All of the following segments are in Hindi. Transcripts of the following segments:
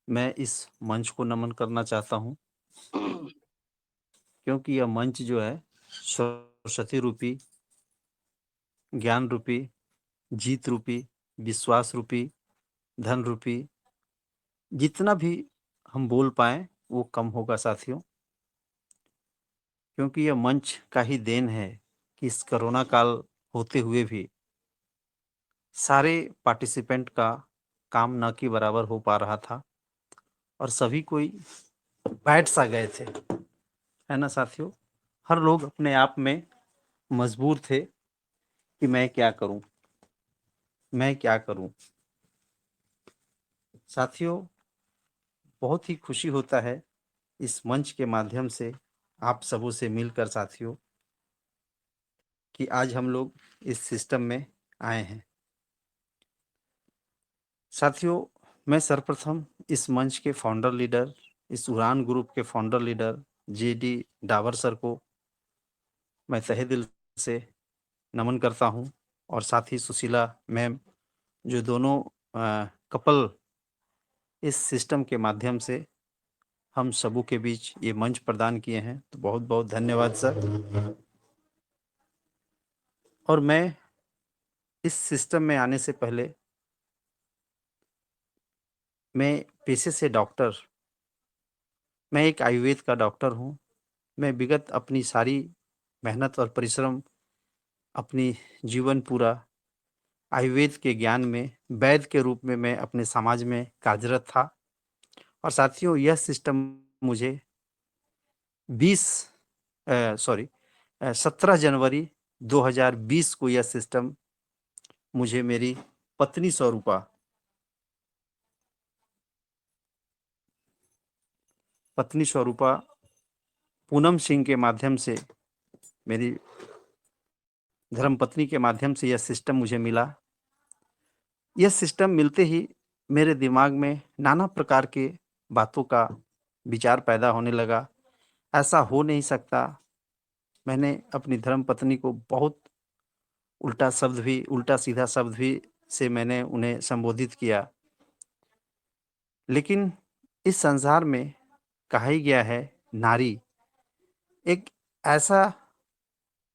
मैं इस मंच को नमन करना चाहता हूँ क्योंकि यह मंच जो है सरस्वती रूपी, ज्ञान रूपी, जीत रूपी, विश्वास रूपी, धन रूपी, जितना भी हम बोल पाएँ वो कम होगा साथियों। क्योंकि यह मंच का ही देन है कि इस कोरोना काल होते हुए भी सारे पार्टिसिपेंट का काम न के बराबर हो पा रहा था और सभी कोई बैठ सा गए थे, है ना साथियों? हर लोग अपने आप में मजबूर थे कि मैं क्या करूं, मैं क्या करूं। साथियों, बहुत ही खुशी होता है इस मंच के माध्यम से आप सबों से मिलकर साथियों कि आज हम लोग इस सिस्टम में आए हैं। साथियों, मैं सर्वप्रथम इस मंच के फाउंडर लीडर, इस उड़ान ग्रुप के founder leader JD Dawar sir को मैं तहे दिल से नमन करता हूं और साथ ही सुशीला मैम, जो दोनों कपल इस सिस्टम के माध्यम से हम सबों के बीच ये मंच प्रदान किए हैं, तो बहुत बहुत धन्यवाद सर। और मैं इस सिस्टम में आने से पहले मैं पेशे से डॉक्टर, मैं एक आयुर्वेद का डॉक्टर हूँ। मैं विगत अपनी सारी मेहनत और परिश्रम, अपनी जीवन पूरा आयुर्वेद के ज्ञान में वैद्य के रूप में मैं अपने समाज में कार्यरत था। और साथियों, यह सिस्टम मुझे 17 जनवरी 2020 को यह सिस्टम मुझे मेरी पत्नी स्वरूपा पूनम सिंह के माध्यम से, मेरी धर्मपत्नी के माध्यम से यह सिस्टम मुझे मिला। यह सिस्टम मिलते ही मेरे दिमाग में नाना प्रकार के बातों का विचार पैदा होने लगा। ऐसा हो नहीं सकता। मैंने अपनी धर्मपत्नी को बहुत उल्टा सीधा शब्द भी से मैंने उन्हें संबोधित किया। लेकिन इस संसार में कहा ही गया है, नारी एक ऐसा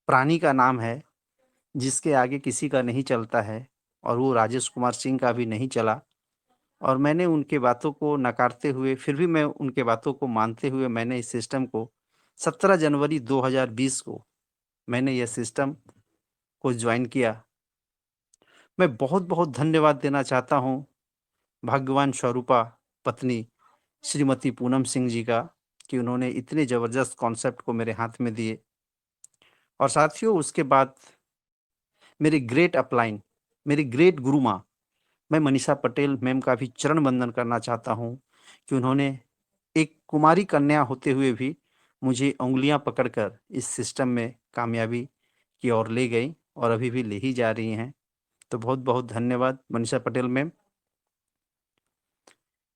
प्राणी का नाम है जिसके आगे किसी का नहीं चलता है, और वो राजेश कुमार सिंह का भी नहीं चला। और मैंने उनके बातों को नकारते हुए, फिर भी मैं उनके बातों को मानते हुए, मैंने इस सिस्टम को 17 जनवरी 2020 को मैंने यह सिस्टम को ज्वाइन किया। मैं बहुत-बहुत धन्यवाद देना चाहता हूँ भाग्यवान स्वरूपा पत्नी श्रीमती पूनम सिंह जी का, कि उन्होंने इतने ज़बरदस्त कॉन्सेप्ट को मेरे हाथ में दिए। और साथियों, उसके बाद मेरी ग्रेट अपलाइन, मेरी ग्रेट गुरु माँ, मैं मनीषा पटेल मैम का भी चरण वंदन करना चाहता हूँ कि उन्होंने एक कुमारी कन्या होते हुए भी मुझे उँगलियाँ पकड़कर इस सिस्टम में कामयाबी की ओर ले गई और अभी भी ले ही जा रही हैं। तो बहुत-बहुत धन्यवाद मनीषा पटेल मैम।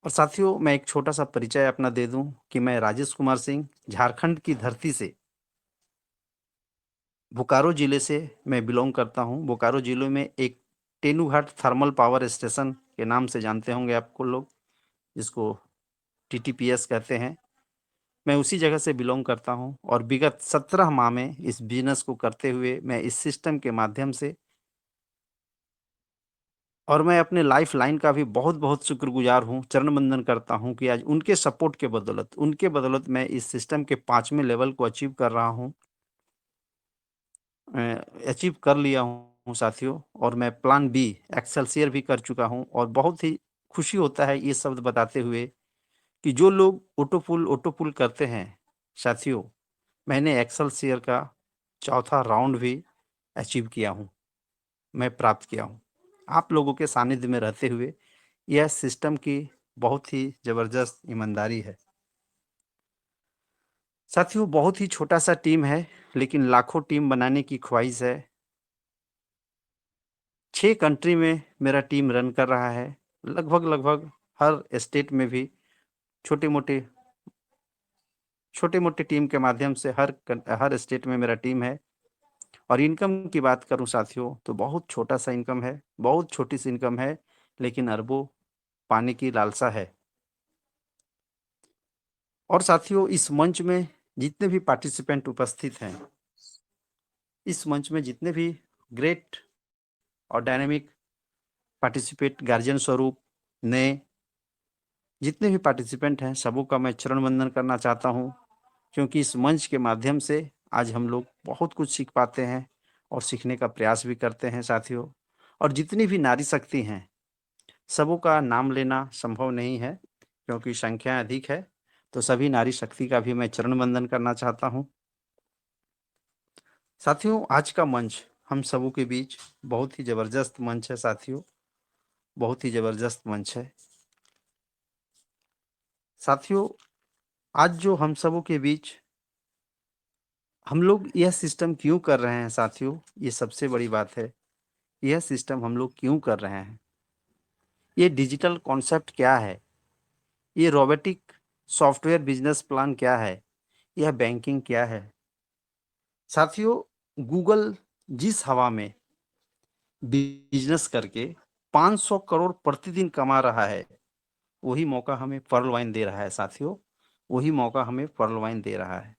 और साथियों, मैं एक छोटा-सा परिचय अपना दे दूँ कि मैं राजेश कुमार सिंह, झारखंड की धरती से, बोकारो ज़िले से मैं बिलॉन्ग करता हूँ। बोकारो ज़िले में एक तेनूघाट थर्मल पावर स्टेशन के नाम से जानते होंगे आपको लोग, जिसको टीटीपीएस कहते हैं। मैं उसी जगह से बिलॉन्ग करता हूँ और विगत 17 माह में इस बिज़नेस को करते हुए मैं इस सिस्टम के माध्यम से, और मैं अपने लाइफ़लाइन का भी बहुत-बहुत शुक्रगुज़ार हूँ, चरण वंदन करता हूँ कि आज उनके सपोर्ट के बदौलत, उनके बदौलत मैं इस सिस्टम के 5वें लेवल को अचीव कर रहा हूँ, अचीव कर लिया हूँ साथियों। और मैं प्लान बी एक्सेलसियर भी कर चुका हूँ। और बहुत ही खुशी होता है ये शब्द बताते हुए कि जो लोग ऑटो पुल करते हैं साथियों, मैंने एक्सेलसियर का चौथा राउंड भी अचीव किया हूँ, मैं प्राप्त किया हूँ। आप लोगों के सानिध्य में रहते हुए, यह सिस्टम की बहुत ही ज़बरदस्त ईमानदारी है। साथियों, बहुत ही छोटा-सा टीम है, लेकिन लाखों टीम बनाने की ख्वाहिश है। 6 कंट्री में मेरा टीम रन कर रहा है। लगभग-लगभग हर स्टेट में भी छोटे-मोटे छोटे-मोटे टीम के माध्यम से हर स्टेट में मेरा टीम है। और इनकम की बात करूँ साथियों, तो बहुत छोटा-सा इनकम है, बहुत छोटी-सी इनकम है, लेकिन अरबों पाने की लालसा है। और साथियों, इस मंच में जितने भी पार्टिसिपेंट उपस्थित हैं, इस मंच में जितने भी ग्रेट और डायनेमिक पार्टिसिपेट गार्जियन स्वरूप ने जितने भी पार्टिसिपेंट हैं, सबों का मैं चरण वंदन करना चाहता हूँ, क्योंकि इस मंच के माध्यम से आज हम लोग बहुत कुछ सीख पाते हैं और सीखने का प्रयास भी करते हैं साथियों। और जितनी भी नारी शक्ति हैं, सबों का नाम लेना संभव नहीं है क्योंकि संख्या अधिक है, तो सभी नारी शक्ति का भी मैं चरण वंदन करना चाहता हूँ। साथियों, आज का मंच हम सबों के बीच बहुत ही जबरदस्त मंच है साथियों, बहुत ही जबरदस्त मंच है साथियों। आज जो हम सबों के बीच हम लोग यह सिस्टम क्यों कर रहे हैं साथियों, ये सबसे बड़ी बात है। यह सिस्टम हम लोग क्यों कर रहे हैं, ये डिजिटल कॉन्सेप्ट क्या है, ये रोबोटिक सॉफ्टवेयर बिजनेस प्लान क्या है, यह बैंकिंग क्या है साथियों। गूगल जिस हवा में बिजनेस करके 500 करोड़ प्रतिदिन कमा रहा है, वही मौका हमें पर्ल वाइन दे रहा है साथियों, वही मौका हमें पर्ल वाइन दे रहा है।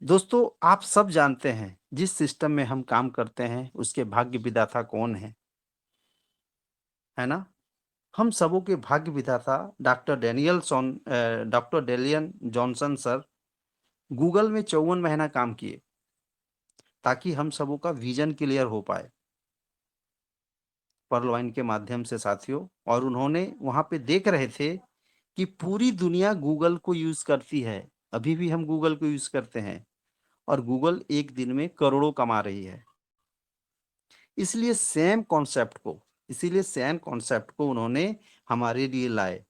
दोस्तों, आप सब जानते हैं जिस सिस्टम में हम काम करते हैं उसके भाग्य विधाता कौन है ना। हम सबों के भाग्य विधाता डॉक्टर डेलियन जॉनसन सर गूगल में 54 महीना काम किए ताकि हम सबों का विजन क्लियर हो पाए पर्ल वाइन के माध्यम से साथियों। और उन्होंने वहां पे देख रहे थे कि पूरी दुनिया गूगल को यूज करती है, अभी भी हम गूगल को यूज करते हैं और गूगल एक दिन में करोड़ों कमा रही है। इसलिए सेम कॉन्सेप्ट को इसीलिए सेम कॉन्सेप्ट को उन्होंने हमारे लिए लाए,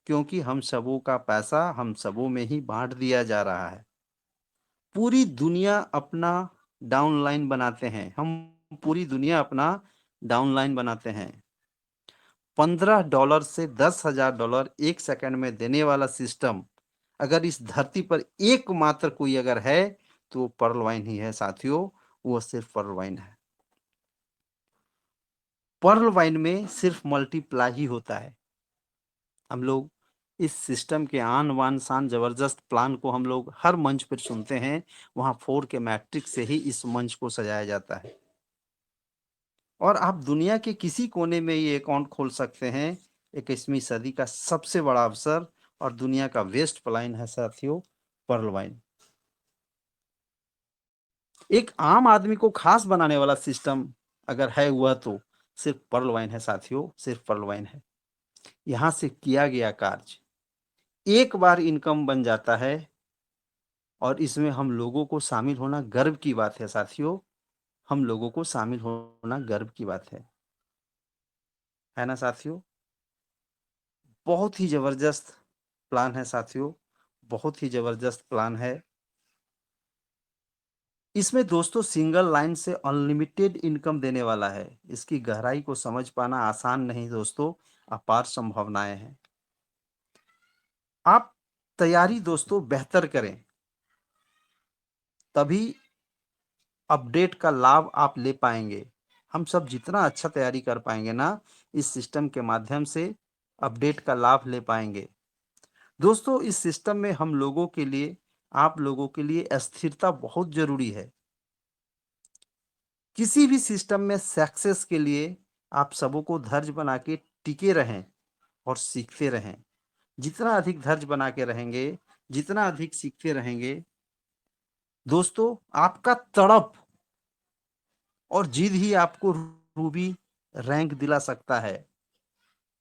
क्योंकि हम सबों का पैसा हम सबों में ही बांट दिया जा रहा है। पूरी दुनिया अपना डाउनलाइन बनाते हैं, हम पूरी दुनिया अपना डाउनलाइन बनाते हैं। $15 से $10,000 एक सेकंड में देने वाला सिस्टम अगर इस धरती पर एकमात्र कोई अगर है तो वो पर्ल वाइन ही है साथियों, वो सिर्फ पर्ल वाइन है। पर्ल वाइन में सिर्फ मल्टीप्लाई ही होता है। हम लोग इस सिस्टम के आन बान शान जबरदस्त प्लान को हम लोग हर मंच पर सुनते हैं, वहां 4 के मैट्रिक्स से ही इस मंच को सजाया जाता है। और आप दुनिया के किसी कोने में ये अकाउंट खोल सकते हैं। 21वीं सदी का सबसे बड़ा अवसर और दुनिया का बेस्ट प्लान है साथियों, पर्ल वाइन। एक आम आदमी को खास बनाने वाला सिस्टम अगर है वह तो सिर्फ पर्ल वाइन है साथियों, सिर्फ पर्ल वाइन है। यहाँ से किया गया कार्य एक बार इनकम बन जाता है और इसमें हम लोगों को शामिल होना गर्व की बात है साथियों, हम लोगों को शामिल होना गर्व की बात है ना साथियों। बहुत ही जबरदस्त प्लान है साथियों, बहुत ही जबरदस्त प्लान है। इसमें दोस्तों सिंगल लाइन से अनलिमिटेड इनकम देने वाला है। इसकी गहराई को समझ पाना आसान नहीं दोस्तों, अपार संभावनाएं हैं। आप तैयारी दोस्तों बेहतर करें, तभी अपडेट का लाभ आप ले पाएंगे। हम सब जितना अच्छा तैयारी कर पाएंगे ना, इस सिस्टम के माध्यम से अपडेट का लाभ ले पाएंगे। दोस्तों, इस सिस्टम में हम लोगों के लिए आप लोगों के लिए स्थिरता बहुत जरूरी है। किसी भी सिस्टम में सक्सेस के लिए आप सबों को धैर्य बना के टिके रहें और सीखते रहें। जितना अधिक धैर्य बना के रहेंगे, जितना अधिक सीखते रहेंगे दोस्तों, आपका तड़प और जिद ही आपको रूबी रैंक दिला सकता है।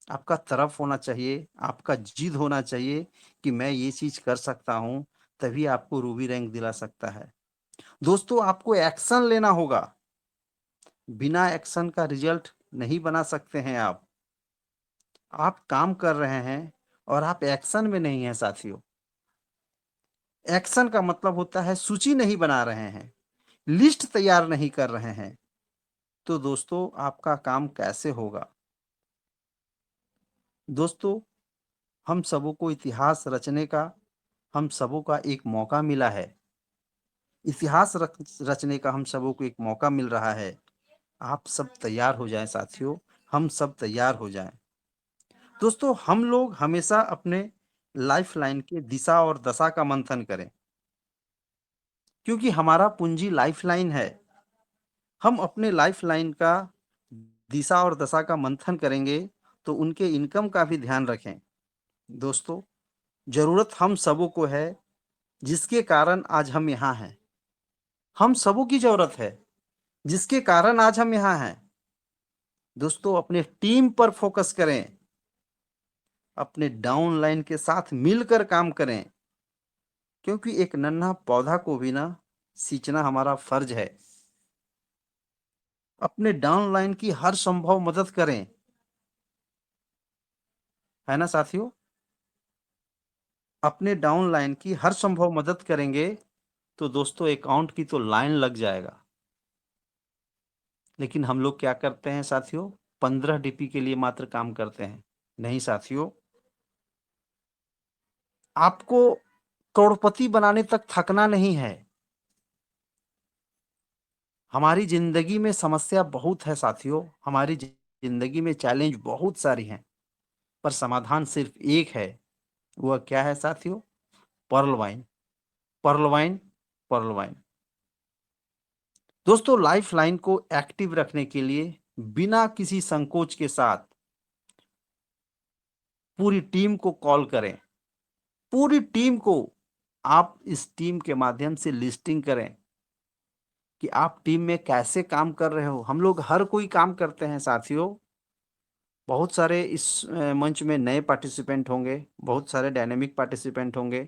आपका तड़प होना चाहिए, आपका जिद होना चाहिए कि मैं ये चीज कर सकता हूं, तभी आपको रूबी रैंक दिला सकता है। दोस्तों, आपको एक्शन लेना होगा, बिना एक्शन का रिजल्ट नहीं बना सकते हैं आप काम कर रहे हैं और आप एक्शन में नहीं हैं साथियों। एक्शन का मतलब होता है सूची नहीं बना रहे हैं, लिस्ट तैयार नहीं कर रहे हैं, तो दोस्तों आपका काम कैसे होगा। दोस्तों, हम सबों को इतिहास रचने का हम सबों का एक मौका मिला है। इतिहास रचने का हम सबों को एक मौका मिल रहा है। आप सब तैयार हो जाएं साथियों, हम सब तैयार हो जाएं। दोस्तों, हम लोग हमेशा अपने लाइफ लाइन के दिशा और दशा का मंथन करें, क्योंकि हमारा पूंजी लाइफ लाइन है। हम अपने लाइफ लाइन का दिशा और दशा का मंथन करेंगे तो उनके इनकम का भी ध्यान रखें। दोस्तों, जरूरत हम सबों को है, जिसके कारण आज हम यहाँ हैं। हम सबों की जरूरत है, जिसके कारण आज हम यहाँ हैं। दोस्तों, अपने टीम पर फोकस करें, अपने डाउन लाइन के साथ मिलकर काम करें, क्योंकि एक नन्हा पौधा को भी ना सींचना हमारा फर्ज है। अपने डाउन लाइन की हर संभव मदद करें, है ना साथियों। अपने डाउन लाइन की हर संभव मदद करेंगे तो दोस्तों अकाउंट की तो लाइन लग जाएगा। लेकिन हम लोग क्या करते हैं साथियों, 15 DP के लिए मात्र काम करते हैं। नहीं साथियों, आपको करोड़पति बनाने तक थकना नहीं है। हमारी जिंदगी में समस्या बहुत है साथियों, हमारी जिंदगी में चैलेंज बहुत सारी हैं, पर समाधान सिर्फ एक है। वह क्या है साथियों? Pearl wine, pearl wine, pearl wine. दोस्तों, लाइफ लाइन को एक्टिव रखने के लिए बिना किसी संकोच के साथ पूरी टीम को कॉल करें। पूरी टीम को आप इस टीम के माध्यम से लिस्टिंग करें कि आप टीम में कैसे काम कर रहे हो। हम लोग हर कोई काम करते हैं साथियों। बहुत सारे इस मंच में नए पार्टिसिपेंट होंगे, बहुत सारे डायनेमिक पार्टिसिपेंट होंगे,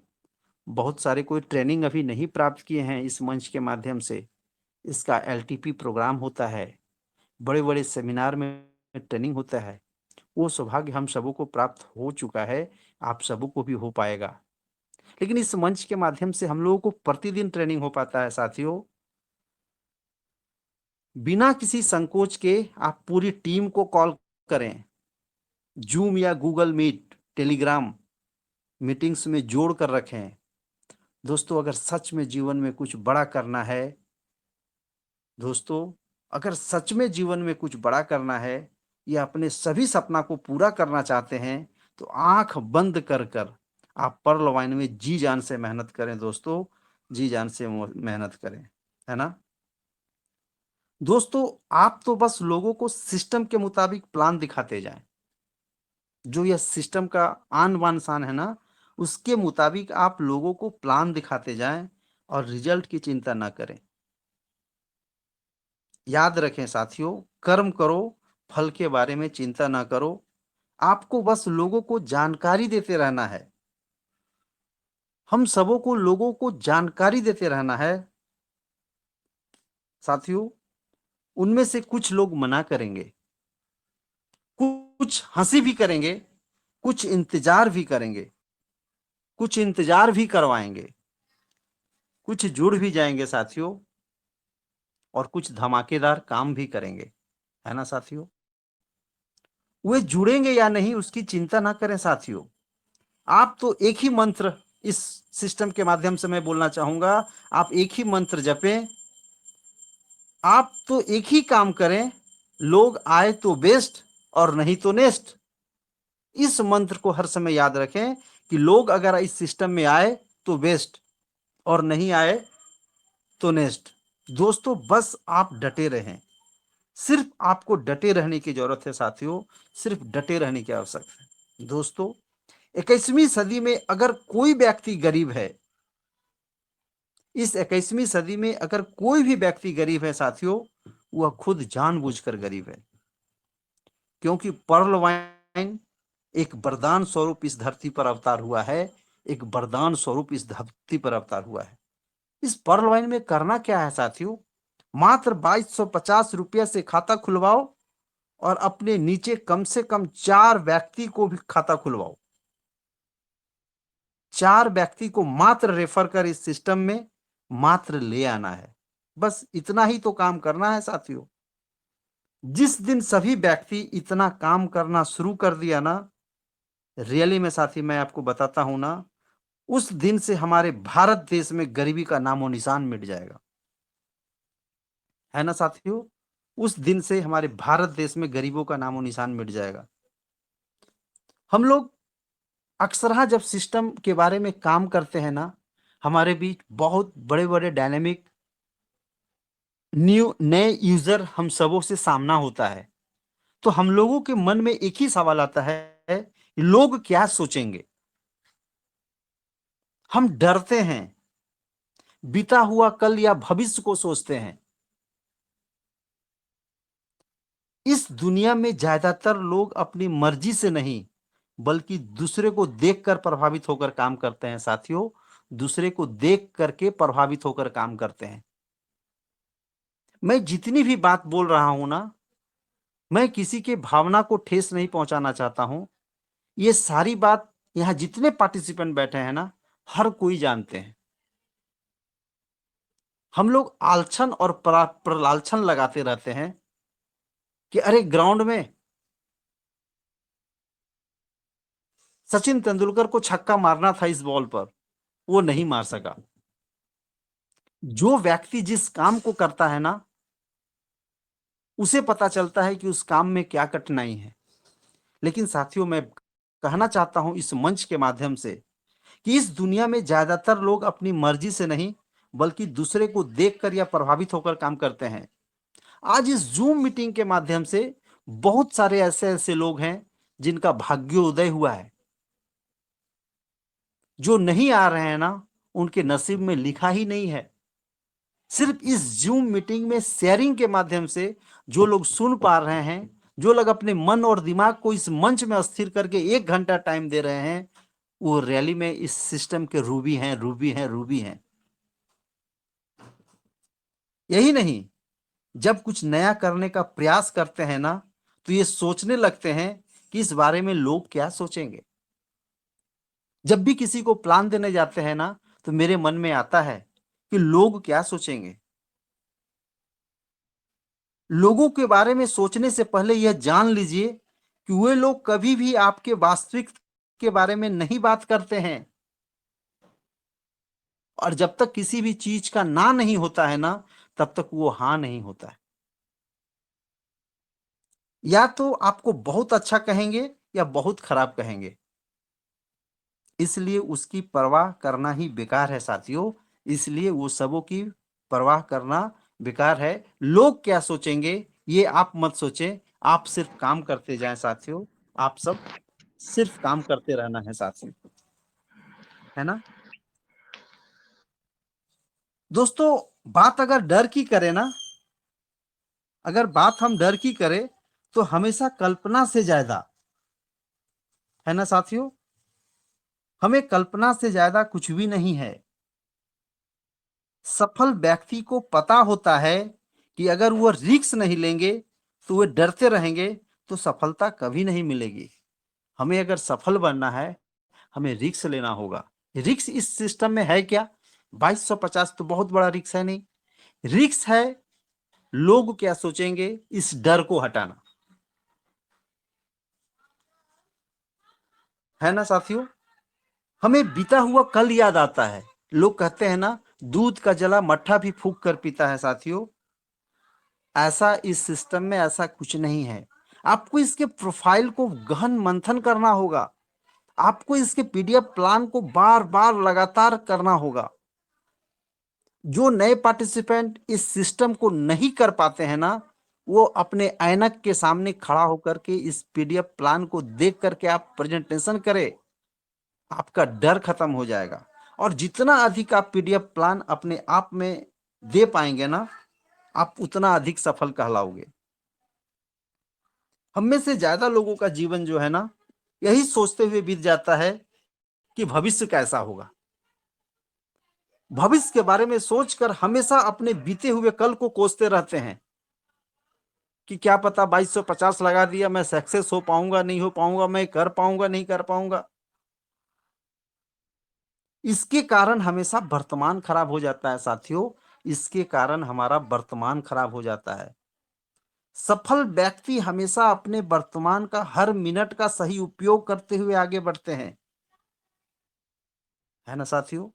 बहुत सारे कोई ट्रेनिंग अभी नहीं प्राप्त किए हैं इस मंच के माध्यम से। इसका LTP प्रोग्राम होता है, बड़े बड़े सेमिनार में ट्रेनिंग होता है। वो सौभाग्य हम सबों को प्राप्त हो चुका है, आप सबों को भी हो पाएगा। लेकिन इस मंच के माध्यम से हम लोगों को प्रतिदिन ट्रेनिंग हो पाता है साथियों। बिना किसी संकोच के आप पूरी टीम को कॉल करें, जूम या गूगल मीट, टेलीग्राम मीटिंग्स में जोड़ कर रखें। दोस्तों, अगर सच में जीवन में कुछ बड़ा करना है, दोस्तों अगर सच में जीवन में कुछ बड़ा करना है या अपने सभी सपना को पूरा करना चाहते हैं, तो आंख बंद कर कर आप पर्ल वाइन में जी जान से मेहनत करें। दोस्तों, जी जान से मेहनत करें, है ना। दोस्तों, आप तो बस लोगों को सिस्टम के मुताबिक प्लान दिखाते जाएं। जो यह सिस्टम का आन बान शान है ना, उसके मुताबिक आप लोगों को प्लान दिखाते जाएं और रिजल्ट की चिंता ना करें। याद रखें साथियों, कर्म करो, फल के बारे में चिंता ना करो। आपको बस लोगों को जानकारी देते रहना है। हम सबों को लोगों को जानकारी देते रहना है साथियों। उनमें से कुछ लोग मना करेंगे, कुछ हंसी भी करेंगे, कुछ इंतजार भी करेंगे, कुछ इंतजार भी करवाएंगे, कुछ जुड़ भी जाएंगे साथियों, और कुछ धमाकेदार काम भी करेंगे, है ना साथियों। वे जुड़ेंगे या नहीं उसकी चिंता ना करें साथियों। आप तो एक ही मंत्र इस सिस्टम के माध्यम से मैं बोलना चाहूंगा, आप एक ही मंत्र जपें, आप तो एक ही काम करें, लोग आए तो बेस्ट और नहीं तो नेक्स्ट। इस मंत्र को हर समय याद रखें कि लोग अगर इस सिस्टम में आए तो बेस्ट और नहीं आए तो नेक्स्ट। दोस्तों, बस आप डटे रहें। सिर्फ आपको डटे रहने की जरूरत है साथियों, सिर्फ डटे रहने की आवश्यकता है। दोस्तों, 21वीं सदी में अगर कोई व्यक्ति गरीब है, इस 21वीं सदी में अगर कोई भी व्यक्ति गरीब है साथियों, वह खुद जानबूझकर गरीब है। क्योंकि पर्ल वाइन एक वरदान स्वरूप इस धरती पर अवतार हुआ है, एक वरदान स्वरूप इस धरती पर अवतार हुआ है। इस पर्ल वाइन में करना क्या है साथियों? मात्र 2250 रुपये से खाता खुलवाओ और अपने नीचे कम से कम 4 व्यक्ति को भी खाता खुलवाओ। 4 व्यक्ति को मात्र रेफर कर इस सिस्टम में मात्र ले आना है। बस इतना ही तो काम करना है साथियों। जिस दिन सभी व्यक्ति इतना काम करना शुरू कर दिया ना, रियली में साथी मैं आपको बताता हूं ना, उस दिन से हमारे भारत देश में गरीबी का नामो निशान मिट जाएगा, है ना साथियों। उस दिन से हमारे भारत देश में गरीबों का नामो निशान मिट जाएगा। हम लोग अक्सरहा जब सिस्टम के बारे में काम करते हैं ना, हमारे बीच बहुत बड़े बड़े डायनेमिक न्यू नए यूजर हम सबों से सामना होता है। तो हम लोगों के मन में एक ही सवाल आता है, लोग क्या सोचेंगे। हम डरते हैं, बीता हुआ कल या भविष्य को सोचते हैं। इस दुनिया में ज्यादातर लोग अपनी मर्जी से नहीं, बल्कि दूसरे को देखकर प्रभावित होकर काम करते हैं साथियों। दूसरे को देख करके प्रभावित होकर काम करते हैं। मैं जितनी भी बात बोल रहा हूं ना, मैं किसी के भावना को ठेस नहीं पहुंचाना चाहता हूं। ये सारी बात यहां जितने पार्टिसिपेंट बैठे हैं ना, हर कोई जानते हैं। हम लोग आलछन और प्रलालछन लगाते रहते हैं कि अरे ग्राउंड में सचिन तेंदुलकर को छक्का मारना था, इस बॉल पर वो नहीं मार सका। जो व्यक्ति जिस काम को करता है ना, उसे पता चलता है कि उस काम में क्या कठिनाई है। लेकिन साथियों, मैं कहना चाहता हूं इस मंच के माध्यम से कि इस दुनिया में ज्यादातर लोग अपनी मर्जी से नहीं, बल्कि दूसरे को देखकर या प्रभावित होकर काम करते हैं। आज इस जूम मीटिंग के माध्यम से बहुत सारे ऐसे ऐसे लोग हैं जिनका भाग्योदय हुआ है। जो नहीं आ रहे हैं ना, उनके नसीब में लिखा ही नहीं है। सिर्फ इस जूम मीटिंग में शेयरिंग के माध्यम से जो लोग सुन पा रहे हैं, जो लोग अपने मन और दिमाग को इस मंच में अस्थिर करके 1 घंटा टाइम दे रहे हैं, वो रैली में इस सिस्टम के रूबी हैं, रूबी हैं, रूबी हैं। यही नहीं, जब कुछ नया करने का प्रयास करते हैं ना, तो ये सोचने लगते हैं कि इस बारे में लोग क्या सोचेंगे। जब भी किसी को प्लान देने जाते हैं ना, तो मेरे मन में आता है कि लोग क्या सोचेंगे। लोगों के बारे में सोचने से पहले यह जान लीजिए कि वे लोग कभी भी आपके वास्तविक के बारे में नहीं बात करते हैं। और जब तक किसी भी चीज का ना नहीं होता है ना, तब तक वो हाँ नहीं होता है। या तो आपको बहुत अच्छा कहेंगे या बहुत खराब कहेंगे। इसलिए उसकी परवाह करना ही बेकार है साथियों। इसलिए वो सबों की परवाह करना बेकार है। लोग क्या सोचेंगे ये आप मत सोचें। आप सिर्फ काम करते जाएं साथियों। आप सब सिर्फ काम करते रहना है साथियों, है ना दोस्तों। बात अगर डर की करें ना, अगर बात हम डर की करें, तो हमेशा कल्पना से ज्यादा, है ना साथियों, हमें कल्पना से ज्यादा कुछ भी नहीं है। सफल व्यक्ति को पता होता है कि अगर वो रिस्क नहीं लेंगे, तो वे डरते रहेंगे, तो सफलता कभी नहीं मिलेगी। हमें अगर सफल बनना है, हमें रिस्क लेना होगा। रिस्क इस सिस्टम में है क्या? 2250 तो बहुत बड़ा रिस्क है नहीं। रिस्क है लोग क्या सोचेंगे, इस डर को हटाना, है ना साथियों। हमें बीता हुआ कल याद आता है। लोग कहते हैं ना, दूध का जला मट्ठा भी फूंक कर पीता है साथियों। ऐसा इस सिस्टम में ऐसा कुछ नहीं है। आपको इसके प्रोफाइल को गहन मंथन करना होगा। आपको इसके पीडीएफ प्लान को बार बार लगातार करना होगा। जो नए पार्टिसिपेंट इस सिस्टम को नहीं कर पाते हैं ना, वो अपने ऐनक के सामने खड़ा होकर के इस पीडीएफ प्लान को देख करके आप प्रेजेंटेशन करें। आपका डर खत्म हो जाएगा। और जितना अधिक आप पीडीएफ प्लान अपने आप में दे पाएंगे ना, आप उतना अधिक सफल कहलाओगे। हम में से ज्यादा लोगों का जीवन जो है ना, यही सोचते हुए बीत जाता है कि भविष्य कैसा होगा। भविष्य के बारे में सोचकर हमेशा अपने बीते हुए कल को कोसते रहते हैं कि क्या पता 2250 लगा दिया, मैं सक्सेस हो पाऊंगा नहीं हो पाऊंगा, मैं कर पाऊंगा नहीं कर पाऊंगा। इसके कारण हमेशा वर्तमान खराब हो जाता है साथियों। इसके कारण हमारा वर्तमान खराब हो जाता है। सफल व्यक्ति हमेशा अपने वर्तमान का हर मिनट का सही उपयोग करते हुए आगे बढ़ते हैं, है ना साथियों।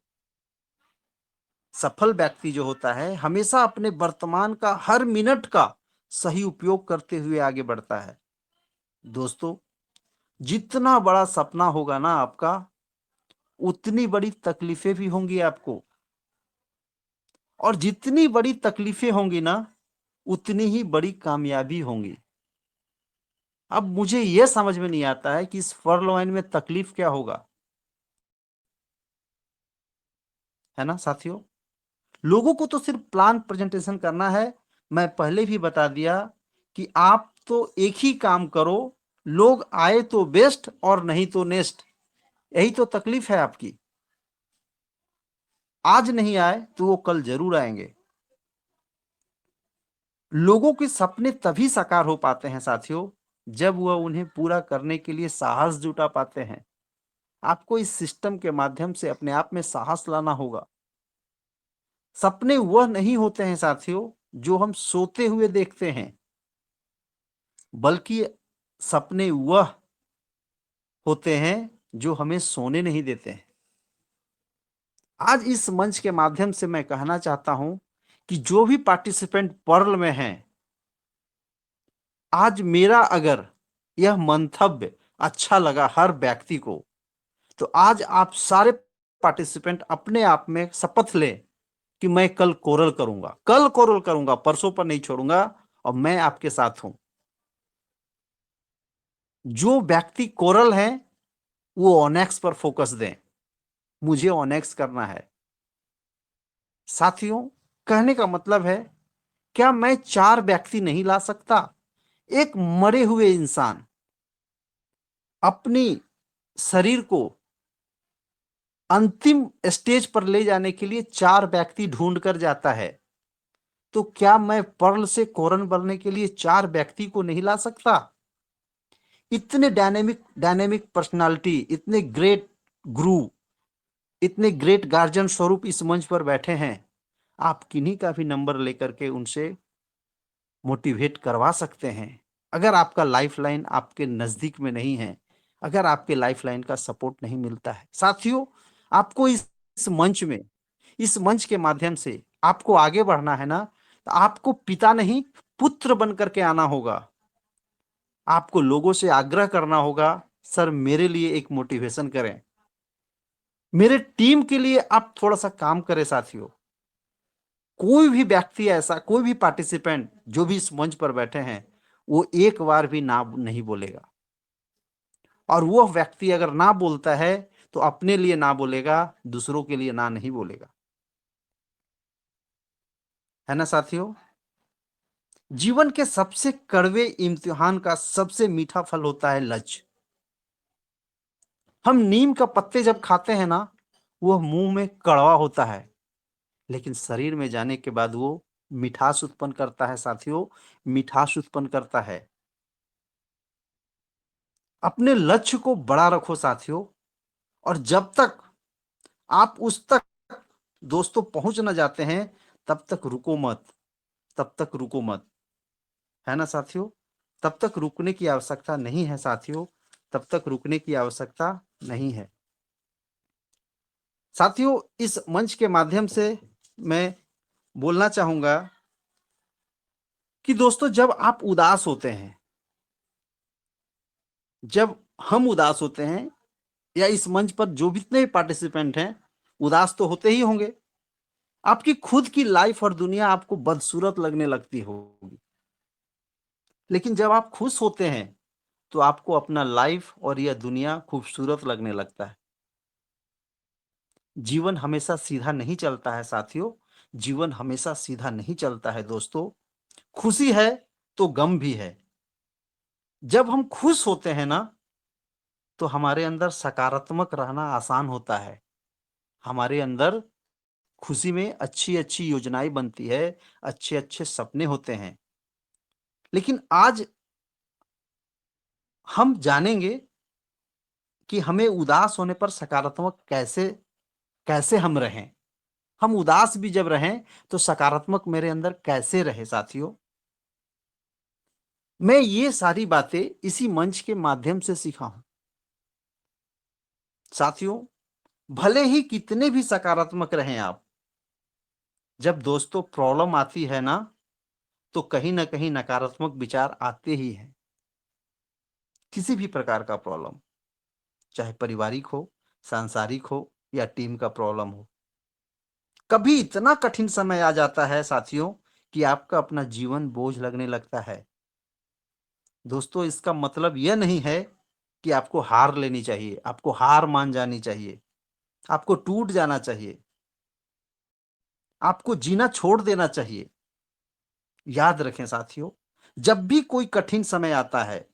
सफल व्यक्ति जो होता है, हमेशा अपने वर्तमान का हर मिनट का सही उपयोग करते हुए आगे बढ़ता है। दोस्तों, जितना बड़ा सपना होगा ना आपका, उतनी बड़ी तकलीफें भी होंगी आपको, और जितनी बड़ी तकलीफें होंगी ना, उतनी ही बड़ी कामयाबी होंगी। अब मुझे यह समझ में नहीं आता है कि इस फर्ल लाइन में तकलीफ क्या होगा, है ना साथियों। लोगों को तो सिर्फ प्लान प्रेजेंटेशन करना है। मैं पहले भी बता दिया कि आप तो एक ही काम करो, लोग आए तो बेस्ट और नहीं तो नेक्स्ट। यही तो तकलीफ है आपकी। आज नहीं आए तो वो कल जरूर आएंगे। लोगों के सपने तभी साकार हो पाते हैं साथियों, जब वह उन्हें पूरा करने के लिए साहस जुटा पाते हैं। आपको इस सिस्टम के माध्यम से अपने आप में साहस लाना होगा। सपने वह नहीं होते हैं साथियों जो हम सोते हुए देखते हैं, बल्कि सपने वह होते हैं जो हमें सोने नहीं देते हैं। आज इस मंच के माध्यम से मैं कहना चाहता हूं कि जो भी पार्टिसिपेंट पर्ल में हैं, आज मेरा अगर यह मंतव्य अच्छा लगा हर व्यक्ति को, तो आज आप सारे पार्टिसिपेंट अपने आप में शपथ लें कि मैं कल कोरल करूंगा, कल कोरल करूंगा, परसों पर नहीं छोड़ूंगा, और मैं आपके साथ हूं। जो व्यक्ति कोरल हैं वो ऑनेक्स पर फोकस दें। मुझे ऑनेक्स करना है साथियों। कहने का मतलब है, क्या मैं चार व्यक्ति नहीं ला सकता? एक मरे हुए इंसान अपनी शरीर को अंतिम स्टेज पर ले जाने के लिए चार व्यक्ति ढूंढ कर जाता है, तो क्या मैं पर्ल से कोरन बनने के लिए चार व्यक्ति को नहीं ला सकता? इतने डायनेमिक डायनेमिक पर्सनालिटी, इतने ग्रेट गुरु, इतने ग्रेट गार्जियन स्वरूप इस मंच पर बैठे हैं। आप किन्हीं का भी नंबर लेकर के उनसे मोटिवेट करवा सकते हैं। अगर आपका लाइफलाइन आपके नजदीक में नहीं है, अगर आपके लाइफलाइन का सपोर्ट नहीं मिलता है साथियों, आपको इस मंच में, इस मंच के माध्यम से आपको आगे बढ़ना है ना, तो आपको पिता नहीं पुत्र बन करके आना होगा। आपको लोगों से आग्रह करना होगा, सर मेरे लिए एक मोटिवेशन करें, मेरे टीम के लिए आप थोड़ा सा काम करें साथियों। कोई भी व्यक्ति ऐसा, कोई भी पार्टिसिपेंट जो भी इस मंच पर बैठे हैं, वो एक बार भी ना नहीं बोलेगा। और वो व्यक्ति अगर ना बोलता है तो अपने लिए ना बोलेगा, दूसरों के लिए ना नहीं बोलेगा, है ना साथियों। जीवन के सबसे कड़वे इम्तिहान का सबसे मीठा फल होता है लक्ष्य। हम नीम का पत्ते जब खाते हैं ना, वो मुंह में कड़वा होता है, लेकिन शरीर में जाने के बाद वो मिठास उत्पन्न करता है साथियों, मिठास उत्पन्न करता है। अपने लक्ष्य को बड़ा रखो साथियों, और जब तक आप उस तक दोस्तों पहुंच न जाते हैं, तब तक रुको मत, तब तक रुको मत, है ना साथियों। तब तक रुकने की आवश्यकता नहीं है साथियों, तब तक रुकने की आवश्यकता नहीं है साथियों। इस मंच के माध्यम से मैं बोलना चाहूंगा कि दोस्तों, जब आप उदास होते हैं, जब हम उदास होते हैं, या इस मंच पर जो भी जितने पार्टिसिपेंट हैं उदास तो होते ही होंगे। आपकी खुद की लाइफ और दुनिया आपको बदसूरत लगने लगती होगी, लेकिन जब आप खुश होते हैं तो आपको अपना लाइफ और यह दुनिया खूबसूरत लगने लगता है। जीवन हमेशा सीधा नहीं चलता है साथियों, जीवन हमेशा सीधा नहीं चलता है दोस्तों। खुशी है तो गम भी है। जब हम खुश होते हैं ना, तो हमारे अंदर सकारात्मक रहना आसान होता है। हमारे अंदर खुशी में अच्छी अच्छी योजनाएं बनती है, अच्छे अच्छे सपने होते हैं। लेकिन आज हम जानेंगे कि हमें उदास होने पर सकारात्मक कैसे कैसे हम रहें। हम उदास भी जब रहें तो सकारात्मक मेरे अंदर कैसे रहे साथियों। मैं ये सारी बातें इसी मंच के माध्यम से सीखा हूं साथियों। भले ही कितने भी सकारात्मक रहें आप, जब दोस्तों प्रॉब्लम आती है ना, तो कहीं ना कहीं नकारात्मक विचार आते ही हैं। किसी भी प्रकार का प्रॉब्लम, चाहे पारिवारिक हो, सांसारिक हो या टीम का प्रॉब्लम हो, कभी इतना कठिन समय आ जाता है साथियों कि आपका अपना जीवन बोझ लगने लगता है। दोस्तों, इसका मतलब यह नहीं है कि आपको हार लेनी चाहिए, आपको हार मान जानी चाहिए, आपको टूट जाना चाहिए, आपको जीना छोड़ देना चाहिए। याद रखें साथियों, जब भी कोई कठिन समय आता है,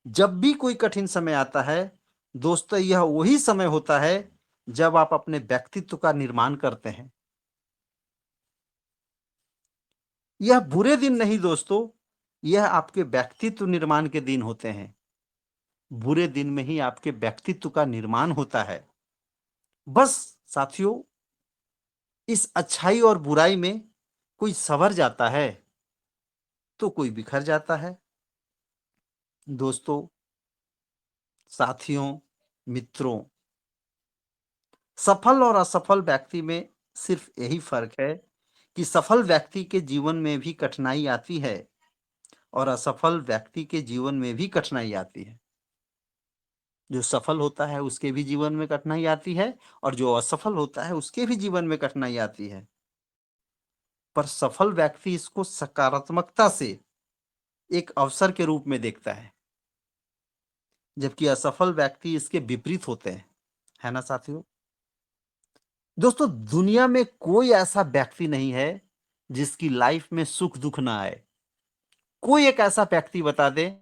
जब भी कोई कठिन समय आता है, दोस्तों, यह वही समय होता है जब आप अपने व्यक्तित्व का निर्माण करते हैं। यह बुरे दिन नहीं दोस्तों, यह आपके व्यक्तित्व निर्माण के दिन होते हैं। बुरे दिन में ही आपके व्यक्तित्व का निर्माण होता है। बस साथियों, इस अच्छाई और बुराई में कोई संवर जाता है तो कोई बिखर जाता है। दोस्तों, साथियों, मित्रों, सफल और असफल व्यक्ति में सिर्फ यही फर्क है कि सफल व्यक्ति के जीवन में भी कठिनाई आती है और असफल व्यक्ति के जीवन में भी कठिनाई आती है। जो सफल होता है उसके भी जीवन में कठिनाई आती है और जो असफल होता है उसके भी जीवन में कठिनाई आती है। पर सफल व्यक्ति इसको सकारात्मकता से एक अवसर के रूप में देखता है, जबकि असफल व्यक्ति इसके विपरीत होते हैं। है ना साथियों? दोस्तों, दुनिया में कोई ऐसा व्यक्ति नहीं है जिसकी लाइफ में सुख दुख ना आए। कोई एक ऐसा व्यक्ति बता दे,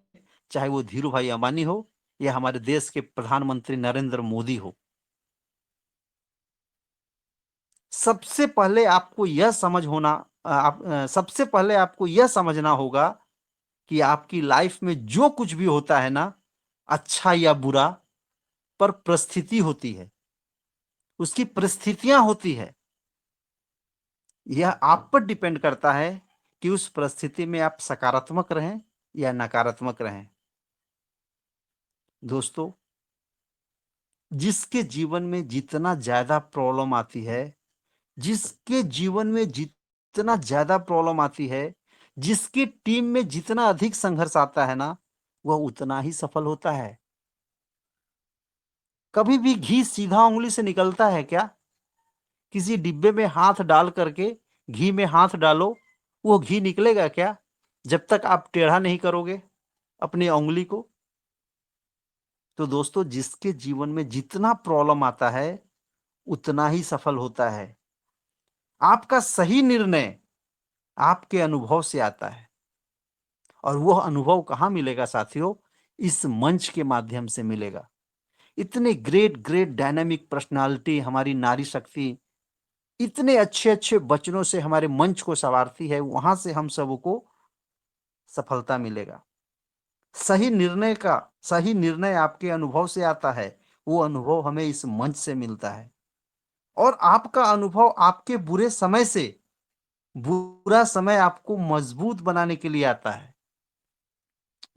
चाहे वो धीरू भाई अंबानी हो या हमारे देश के प्रधानमंत्री नरेंद्र मोदी हो। सबसे पहले आपको यह समझ होना सबसे पहले आपको यह समझना होगा कि आपकी लाइफ में जो कुछ भी होता है ना, अच्छा या बुरा, पर परिस्थिति होती है, उसकी परिस्थितियां होती है। यह आप पर डिपेंड करता है कि उस परिस्थिति में आप सकारात्मक रहें या नकारात्मक रहें। दोस्तों, जिसके जीवन में जितना ज्यादा प्रॉब्लम आती है, जिसके जीवन में जितना ज्यादा प्रॉब्लम आती है, जिसकी टीम में जितना अधिक संघर्ष आता है ना, वह उतना ही सफल होता है। कभी भी घी सीधा उंगली से निकलता है क्या? किसी डिब्बे में हाथ डाल करके घी में हाथ डालो, वो घी निकलेगा क्या जब तक आप टेढ़ा नहीं करोगे अपनी उंगली को? तो दोस्तों, जिसके जीवन में जितना प्रॉब्लम आता है उतना ही सफल होता है। आपका सही निर्णय आपके अनुभव से आता है और वह अनुभव कहाँ मिलेगा साथियों? इस मंच के माध्यम से मिलेगा। इतने ग्रेट ग्रेट डायनामिक पर्सनालिटी हमारी नारी शक्ति इतने अच्छे अच्छे वचनों से हमारे मंच को संवारती है, वहां से हम सबको सफलता मिलेगा। सही निर्णय आपके अनुभव से आता है, वो अनुभव हमें इस मंच से मिलता है। और आपका अनुभव आपके बुरे समय से, बुरा समय आपको मजबूत बनाने के लिए आता है।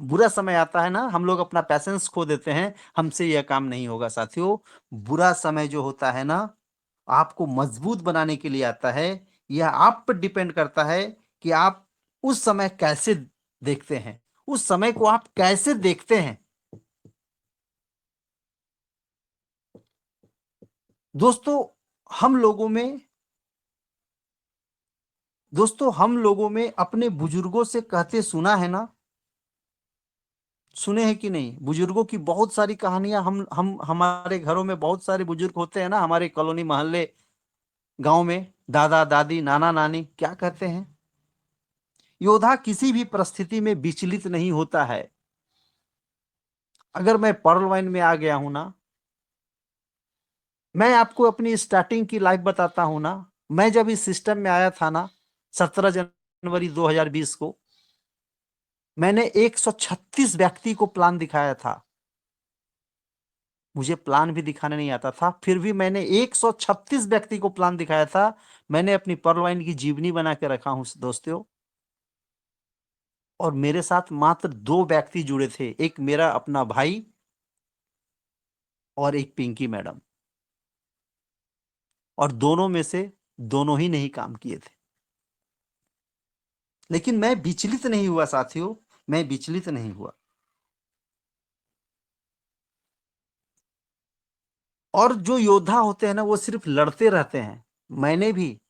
बुरा समय आता है ना, हम लोग अपना पैसेंस खो देते हैं, हमसे यह काम नहीं होगा साथियों। बुरा समय जो होता है ना, आपको मजबूत बनाने के लिए आता है। यह आप पर डिपेंड करता है कि आप उस समय कैसे देखते हैं, उस समय को आप कैसे देखते हैं। दोस्तों हम लोगों में हम लोगों में अपने बुजुर्गों से कहते सुना है ना, सुने हैं कि नहीं? बुजुर्गों की बहुत सारी कहानियां हम हमारे घरों में बहुत सारे बुजुर्ग होते हैं ना, हमारे कॉलोनी मोहल्ले गांव में दादा दादी नाना नानी क्या कहते हैं? योद्धा किसी भी परिस्थिति में विचलित नहीं होता है। अगर मैं पर्ल वाइन में आ गया हूं ना, मैं आपको अपनी स्टार्टिंग की लाइफ बताता हूं ना। मैं जब इस सिस्टम में आया था ना, 17 जनवरी 2020 को, मैंने 136 व्यक्ति को प्लान दिखाया था। मुझे प्लान भी दिखाने नहीं आता था, फिर भी मैंने 136 व्यक्ति को प्लान दिखाया था। मैंने अपनी पर्ल वाइन की जीवनी बना के रखा हूं दोस्तों। और मेरे साथ मात्र 2 व्यक्ति जुड़े थे, एक मेरा अपना भाई और एक पिंकी मैडम। और दोनों में से दोनों ही नहीं काम किए थे। लेकिन मैं विचलित नहीं हुआ साथियों, मैं विचलित नहीं हुआ। और जो योद्धा होते हैं ना, वो सिर्फ लड़ते रहते हैं। मैंने भी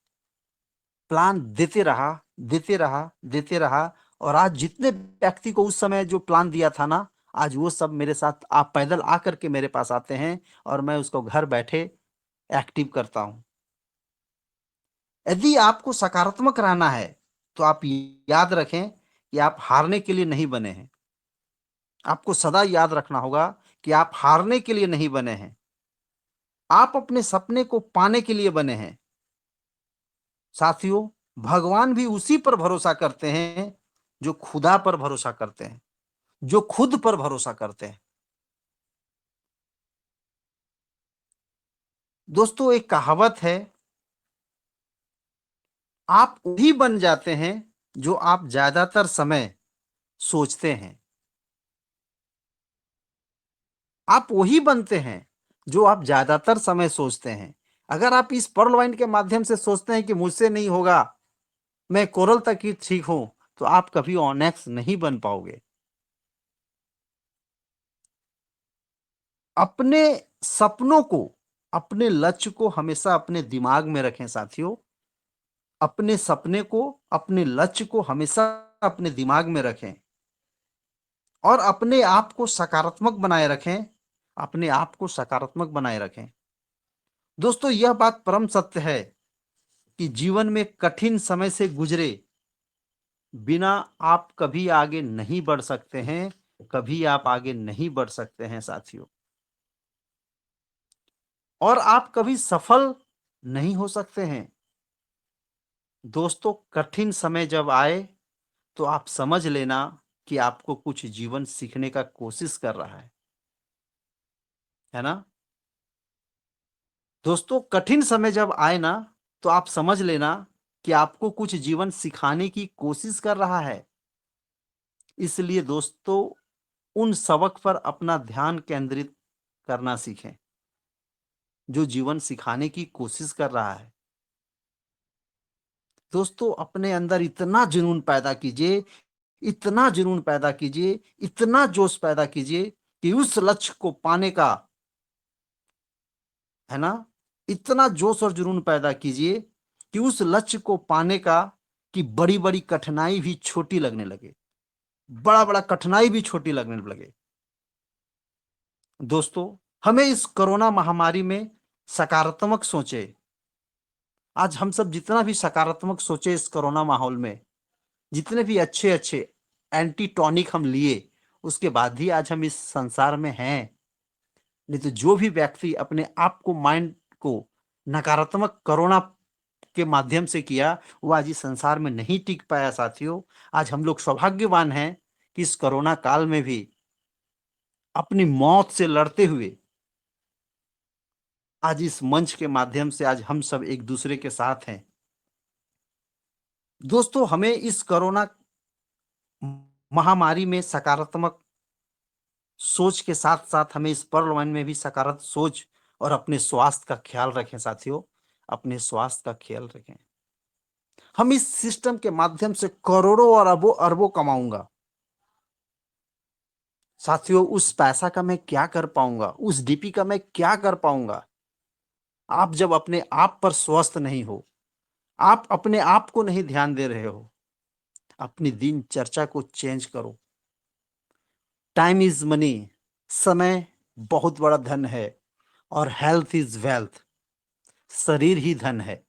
प्लान देते रहा, देते रहा, देते रहा, और आज जितने व्यक्ति को उस समय जो प्लान दिया था ना, आज वो सब मेरे साथ आप पैदल आकर के मेरे पास आते हैं, और मैं उसको घर बैठे एक्टिव करता हूं। यदि आपको सकारात्मक रहना है, तो आप याद रखें कि आप हारने के लिए नहीं बने हैं। आपको सदा याद रखना होगा कि आप हारने के लिए नहीं बने हैं, आप अपने सपने को पाने के लिए बने हैं। साथियों, भगवान भी उसी पर भरोसा करते हैं जो खुदा पर भरोसा करते हैं, जो खुद पर भरोसा करते हैं। दोस्तों, एक कहावत है, आप वही बन जाते हैं जो आप ज्यादातर समय सोचते हैं। आप वही बनते हैं जो आप ज्यादातर समय सोचते हैं। अगर आप इस पर्ल वाइन के माध्यम से सोचते हैं कि मुझसे नहीं होगा, मैं कोरल तक ही ठीक हूं, तो आप कभी ऑनेक्स नहीं बन पाओगे। अपने सपनों को, अपने लक्ष्य को हमेशा अपने दिमाग में रखें साथियों। अपने सपने को, अपने लक्ष्य को हमेशा अपने दिमाग में रखें, और अपने आप को सकारात्मक बनाए रखें। अपने आप को सकारात्मक बनाए रखें। दोस्तों, यह बात परम सत्य है कि जीवन में कठिन समय से गुजरे बिना आप कभी आगे नहीं बढ़ सकते हैं, कभी आप आगे नहीं बढ़ सकते हैं साथियों। और आप कभी सफल नहीं हो सकते हैं। दोस्तों, कठिन समय जब आए, तो आप समझ लेना कि आपको कुछ जीवन सीखने का कोशिश कर रहा है ना। दोस्तों, कठिन समय जब आए ना, तो आप समझ लेना कि आपको कुछ जीवन सिखाने की कोशिश कर रहा है। इसलिए दोस्तों, उन सबक पर अपना ध्यान केंद्रित करना सीखें जो जीवन सिखाने की कोशिश कर रहा है। दोस्तों, अपने अंदर इतना जुनून पैदा कीजिए, इतना जुनून पैदा कीजिए, इतना जोश पैदा कीजिए कि उस लक्ष्य को पाने का, है ना, इतना जोश और जुनून पैदा कीजिए कि उस लक्ष्य को पाने का, कि बड़ी बड़ी कठिनाई भी छोटी लगने लगे, बड़ा बड़ा कठिनाई भी छोटी लगने लगे। दोस्तों, हमें इस कोरोना महामारी में सकारात्मक सोचे। आज हम सब जितना भी सकारात्मक सोचे इस कोरोना माहौल में, जितने भी अच्छे अच्छे एंटी टॉनिक हम लिए, उसके बाद ही आज हम इस संसार में हैं। नहीं तो जो भी व्यक्ति अपने आप को, माइंड को नकारात्मक कोरोना के माध्यम से किया, वो आज इस संसार में नहीं टिक पाया साथियों। आज हम लोग सौभाग्यवान हैं कि इस कोरोना काल में भी अपनी मौत से लड़ते हुए आज इस मंच के माध्यम से आज हम सब एक दूसरे के साथ हैं। दोस्तों, हमें इस कोरोना महामारी में सकारात्मक सोच के साथ साथ हमें इस पर्ल वाइन में भी सकारात्मक सोच और अपने स्वास्थ्य का ख्याल रखें साथियों। अपने स्वास्थ्य का ख्याल रखें। हम इस सिस्टम के माध्यम से करोड़ों और अरबों अरबों कमाऊंगा साथियों। उस पैसा का मैं क्या कर पाऊंगा, उस डीपी का मैं क्या कर पाऊंगा। आप जब अपने आप पर स्वस्थ नहीं हो, आप अपने आप को नहीं ध्यान दे रहे हो, अपनी दिनचर्या को चेंज करो। टाइम इज मनी, समय बहुत बड़ा धन है, और हेल्थ इज वेल्थ, शरीर ही धन है।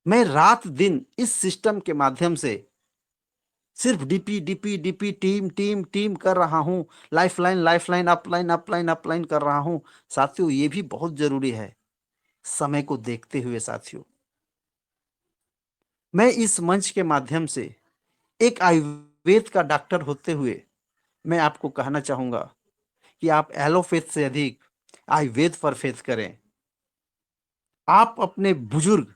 मैं रात दिन इस सिस्टम के माध्यम से सिर्फ DP DP DP, team team team कर रहा हूं। Lifeline lifeline, upline upline upline कर रहा हूं साथियों। ये भी बहुत जरूरी है समय को देखते हुए साथियों। मैं इस मंच के माध्यम से एक आयुर्वेद का डॉक्टर होते हुए मैं आपको कहना चाहूंगा कि आप एलोपैथ से अधिक आयुर्वेद पर फेथ करें। आप अपने बुजुर्ग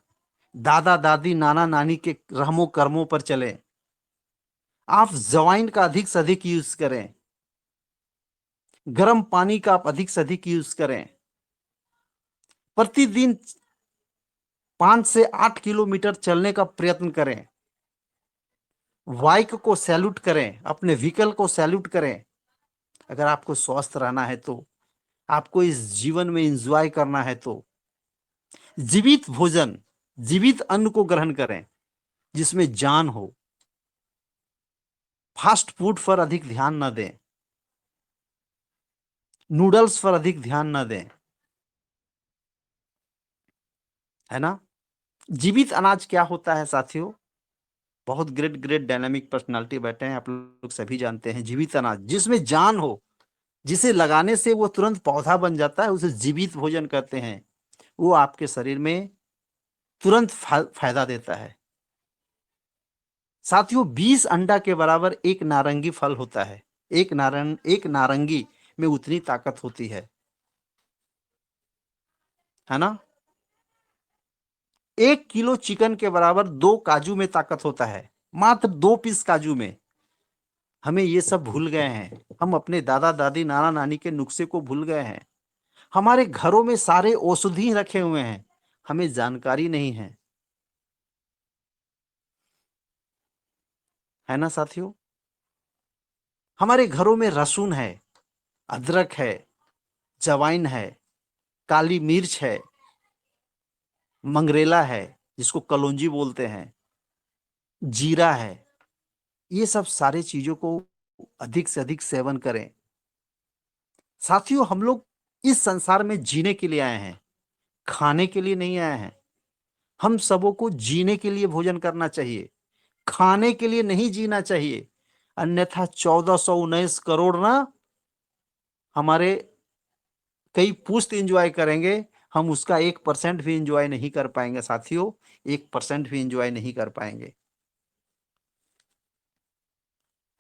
दादा दादी नाना नानी के रहमो कर्मों पर चलें। आप जवाइन का अधिक से अधिक यूज करें। गर्म पानी का आप अधिक से अधिक यूज करें। प्रतिदिन 5 से 8 किलोमीटर चलने का प्रयत्न करें। बाइक को सैल्यूट करें, अपने व्हीकल को सैल्यूट करें। अगर आपको स्वस्थ रहना है तो आपको इस जीवन में एंजॉय करना है तो जीवित भोजन, जीवित अन्न को ग्रहण करें जिसमें जान हो। फास्ट फूड पर अधिक ध्यान न दें, नूडल्स पर अधिक ध्यान न दें, है ना। जीवित अनाज क्या होता है साथियों? बहुत ग्रेट ग्रेट डायनामिक पर्सनालिटी बैठे हैं, आप लोग सभी जानते हैं। जीवित अनाज जिसमें जान हो, जिसे लगाने से वो तुरंत पौधा बन जाता है, उसे जीवित भोजन कहते हैं। वो आपके शरीर में तुरंत फायदा देता है। साथियों, 20 अंडा के बराबर एक नारंगी फल होता है। एक नारंगी में उतनी ताकत होती है ना। 1 किलो चिकन के बराबर 2 काजू में ताकत होता है, मात्र 2 पीस काजू में। हमें ये सब भूल गए हैं, हम अपने दादा दादी नाना नानी के नुस्खे को भूल गए हैं। हमारे घरों में सारे औषधि रखे हुए हैं, हमें जानकारी नहीं है ना साथियों। हमारे घरों में लहसुन है, अदरक है, जवाइन है, काली मिर्च है, मंगरेला है जिसको कलौंजी बोलते हैं, जीरा है। ये सब सारे चीजों को अधिक से अधिक सेवन करें। साथियों, हम लोग इस संसार में जीने के लिए आए हैं, खाने के लिए नहीं आए हैं। हम सबों को जीने के लिए भोजन करना चाहिए, खाने के लिए नहीं जीना चाहिए। अन्यथा 1419 करोड़ ना हमारे कई पुश्त एंजॉय करेंगे, हम उसका 1% भी एंजॉय नहीं कर पाएंगे साथियों। 1% भी एंजॉय नहीं कर पाएंगे,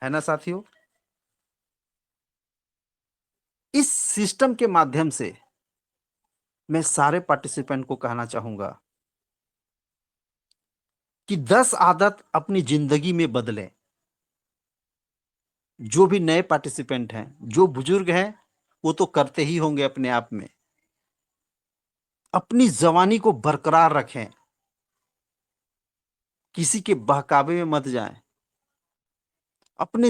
है ना साथियों। इस सिस्टम के माध्यम से मैं सारे पार्टिसिपेंट को कहना चाहूंगा कि 10 आदत अपनी जिंदगी में बदलें। जो भी नए पार्टिसिपेंट हैं, जो बुजुर्ग हैं, वो तो करते ही होंगे अपने आप में। अपनी जवानी को बरकरार रखें, किसी के बहकावे में मत जाएं। अपने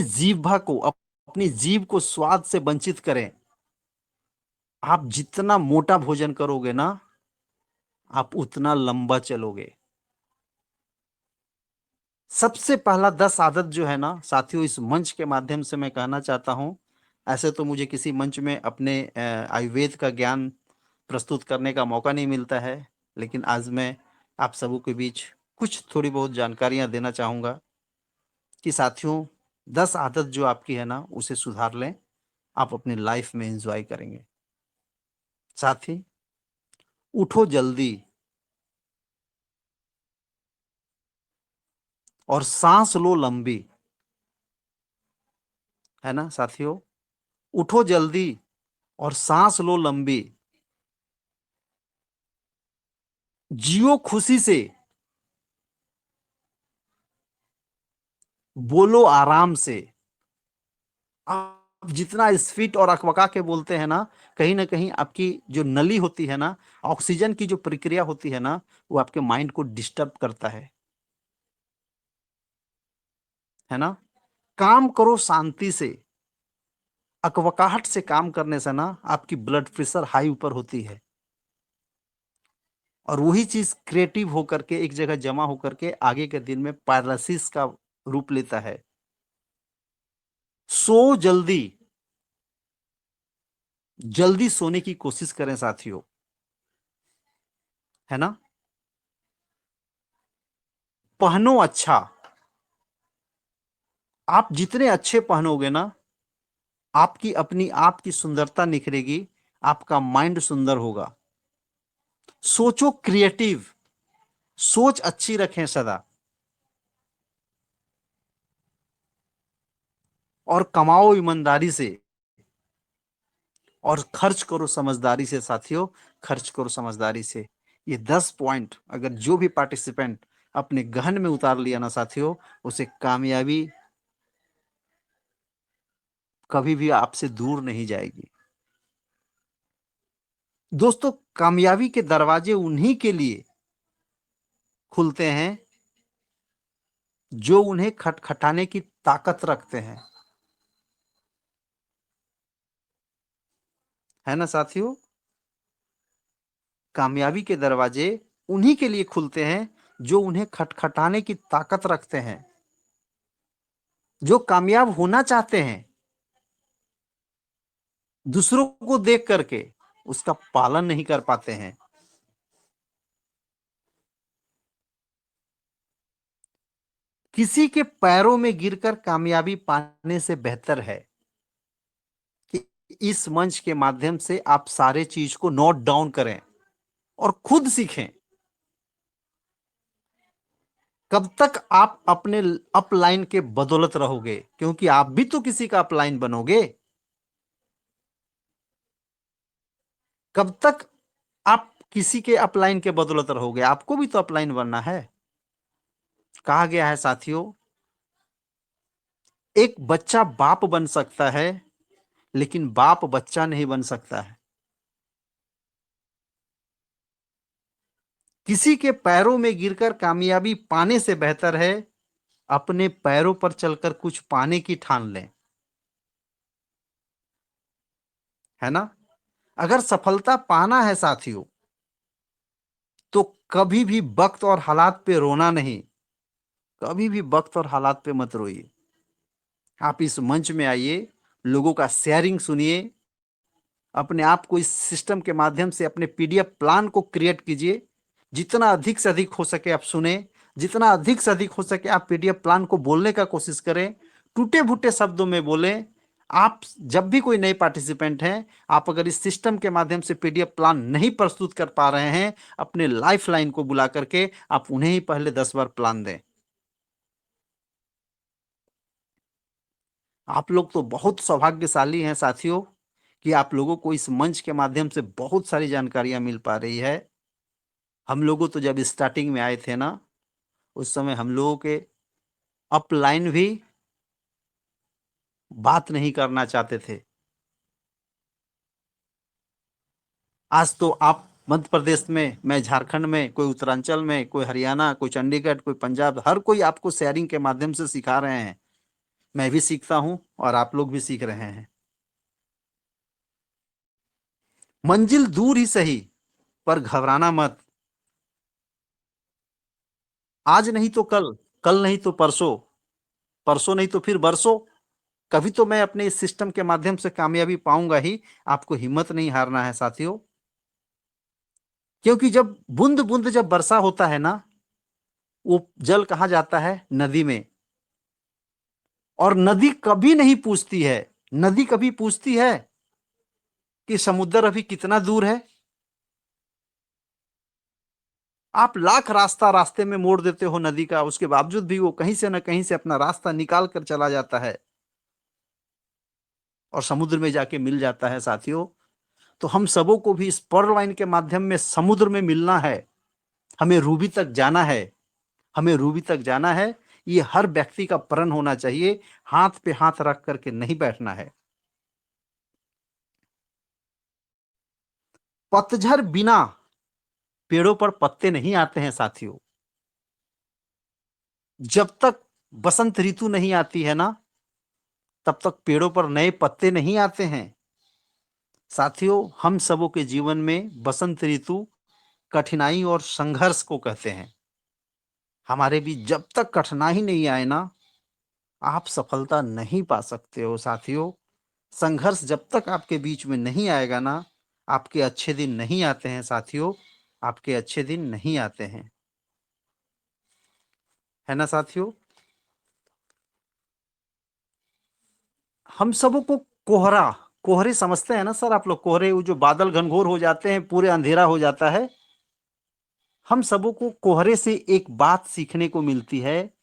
अपनी जीभ को स्वाद से वंचित करें। आप जितना मोटा भोजन करोगे ना, आप उतना लंबा चलोगे। सबसे पहला 10 आदत जो है ना साथियों, इस मंच के माध्यम से मैं कहना चाहता हूं। ऐसे तो मुझे किसी मंच में अपने आयुर्वेद का ज्ञान प्रस्तुत करने का मौका नहीं मिलता है, लेकिन आज मैं आप सबों के बीच कुछ थोड़ी बहुत जानकारियां देना चाहूंगा कि साथियों, 10 आदत जो आपकी है ना, उसे सुधार लें, आप अपनी लाइफ में एंजॉय करेंगे। साथी, उठो जल्दी और सांस लो लंबी, है ना साथियों। उठो जल्दी और सांस लो लंबी, जियो खुशी से, बोलो आराम से। आप जितना स्फीट और अकबका के बोलते हैं ना कहीं आपकी जो नली होती है ना, ऑक्सीजन की जो प्रक्रिया होती है ना, वो आपके माइंड को डिस्टर्ब करता है ना। काम करो शांति से। अकबकाहट से काम करने से ना आपकी ब्लड प्रेशर हाई ऊपर होती है, और वही चीज क्रिएटिव होकर के एक जगह जमा होकर के आगे के दिन में पैरालिसिस का रूप लेता है। सो जल्दी, जल्दी सोने की कोशिश करें साथियों, है ना। पहनो अच्छा। आप जितने अच्छे पहनोगे ना, आपकी अपनी आप की सुंदरता निखरेगी, आपका माइंड सुंदर होगा। सोचो क्रिएटिव, सोच अच्छी रखें सदा, और कमाओ ईमानदारी से, और खर्च करो समझदारी से साथियों, खर्च करो समझदारी से। ये 10 पॉइंट अगर जो भी पार्टिसिपेंट अपने गहन में उतार लिया ना साथियों, उसे कामयाबी कभी भी आपसे दूर नहीं जाएगी। दोस्तों, कामयाबी के दरवाजे उन्हीं के लिए खुलते हैं जो उन्हें खटखटाने की ताकत रखते हैं, है ना साथियों? कामयाबी के दरवाजे उन्हीं के लिए खुलते हैं जो उन्हें खटखटाने की ताकत रखते हैं, जो कामयाब होना चाहते हैं, दूसरों को देख करके उसका पालन नहीं कर पाते हैं। किसी के पैरों में गिरकर कामयाबी पाने से बेहतर है कि इस मंच के माध्यम से आप सारे चीज को नोट डाउन करें और खुद सीखें। कब तक आप अपने अपलाइन के बदौलत रहोगे, क्योंकि आप भी तो किसी का अपलाइन बनोगे। कब तक आप किसी के अपलाइन के बदौलत रहोगे? आपको भी तो अपलाइन बनना है। कहा गया है साथियों, एक बच्चा बाप बन सकता है लेकिन बाप बच्चा नहीं बन सकता है। किसी के पैरों में गिरकर कामयाबी पाने से बेहतर है अपने पैरों पर चलकर कुछ पाने की ठान लें। है ना? अगर सफलता पाना है साथियों, तो कभी भी वक्त और हालात पे रोना नहीं। कभी भी वक्त और हालात पे मत रोइए। आप इस मंच में आइए, लोगों का शेयरिंग सुनिए, अपने आप को इस सिस्टम के माध्यम से अपने पीडीएफ प्लान को क्रिएट कीजिए। जितना अधिक से अधिक हो सके आप सुने, जितना अधिक से अधिक हो सके आप पीडीएफ प्लान को बोलने का कोशिश करें, टूटे फूटे शब्दों में बोलें। आप जब भी कोई नए पार्टिसिपेंट हैं, आप अगर इस सिस्टम के माध्यम से पीडीएफ प्लान नहीं प्रस्तुत कर पा रहे हैं, अपने लाइफ लाइन को बुला करके आप उन्हें ही पहले 10 बार प्लान दें। आप लोग तो बहुत सौभाग्यशाली हैं साथियों कि आप लोगों को इस मंच के माध्यम से बहुत सारी जानकारियां मिल पा रही है। हम लोगों तो जब स्टार्टिंग में आए थे ना, उस समय हम लोगों के अपलाइन भी बात नहीं करना चाहते थे। आज तो आप मध्य प्रदेश में, मैं झारखंड में, कोई उत्तरांचल में, कोई हरियाणा, कोई चंडीगढ़, कोई पंजाब, हर कोई आपको शेयरिंग के माध्यम से सिखा रहे हैं। मैं भी सीखता हूं और आप लोग भी सीख रहे हैं। मंजिल दूर ही सही, पर घबराना मत। आज नहीं तो कल, कल नहीं तो परसों, परसों नहीं तो फिर बरसों, कभी तो मैं अपने इस सिस्टम के माध्यम से कामयाबी पाऊंगा ही। आपको हिम्मत नहीं हारना है साथियों, क्योंकि जब बूंद बूंद जब वर्षा होता है ना, वो जल कहाँ जाता है? नदी में। और नदी कभी नहीं पूछती है, नदी कभी पूछती है कि समुद्र अभी कितना दूर है? आप लाख रास्ता रास्ते में मोड़ देते हो नदी का, उसके बावजूद भी वो कहीं से न कहीं से अपना रास्ता निकाल कर चला जाता है और समुद्र में जाके मिल जाता है साथियों। तो हम सबों को भी इस पर्ल वाइन के माध्यम में समुद्र में मिलना है। हमें रूबी तक जाना है, हमें रूबी तक जाना है। ये हर व्यक्ति का प्रण होना चाहिए। हाथ पे हाथ रख करके नहीं बैठना है। पतझड़ बिना पेड़ों पर पत्ते नहीं आते हैं साथियों। जब तक बसंत ऋतु नहीं आती है ना, तब तक पेड़ों पर नए पत्ते नहीं आते हैं। साथियों, हम सबों के जीवन में बसंत ऋतु कठिनाई और संघर्ष को कहते हैं। हमारे बीच जब तक कठिनाई नहीं आए ना, आप सफलता नहीं पा सकते हो साथियों। संघर्ष जब तक आपके बीच में नहीं आएगा ना, आपके अच्छे दिन नहीं आते हैं साथियों। आपके अच्छे दिन नहीं आते हैं। है ना साथियों? हम सबों को कोहरा, कोहरे समझते हैं ना सर आप लोग? कोहरे, वो जो बादल घनघोर हो जाते हैं, पूरे अंधेरा हो जाता है। हम सबों को कोहरे से एक बात सीखने को मिलती है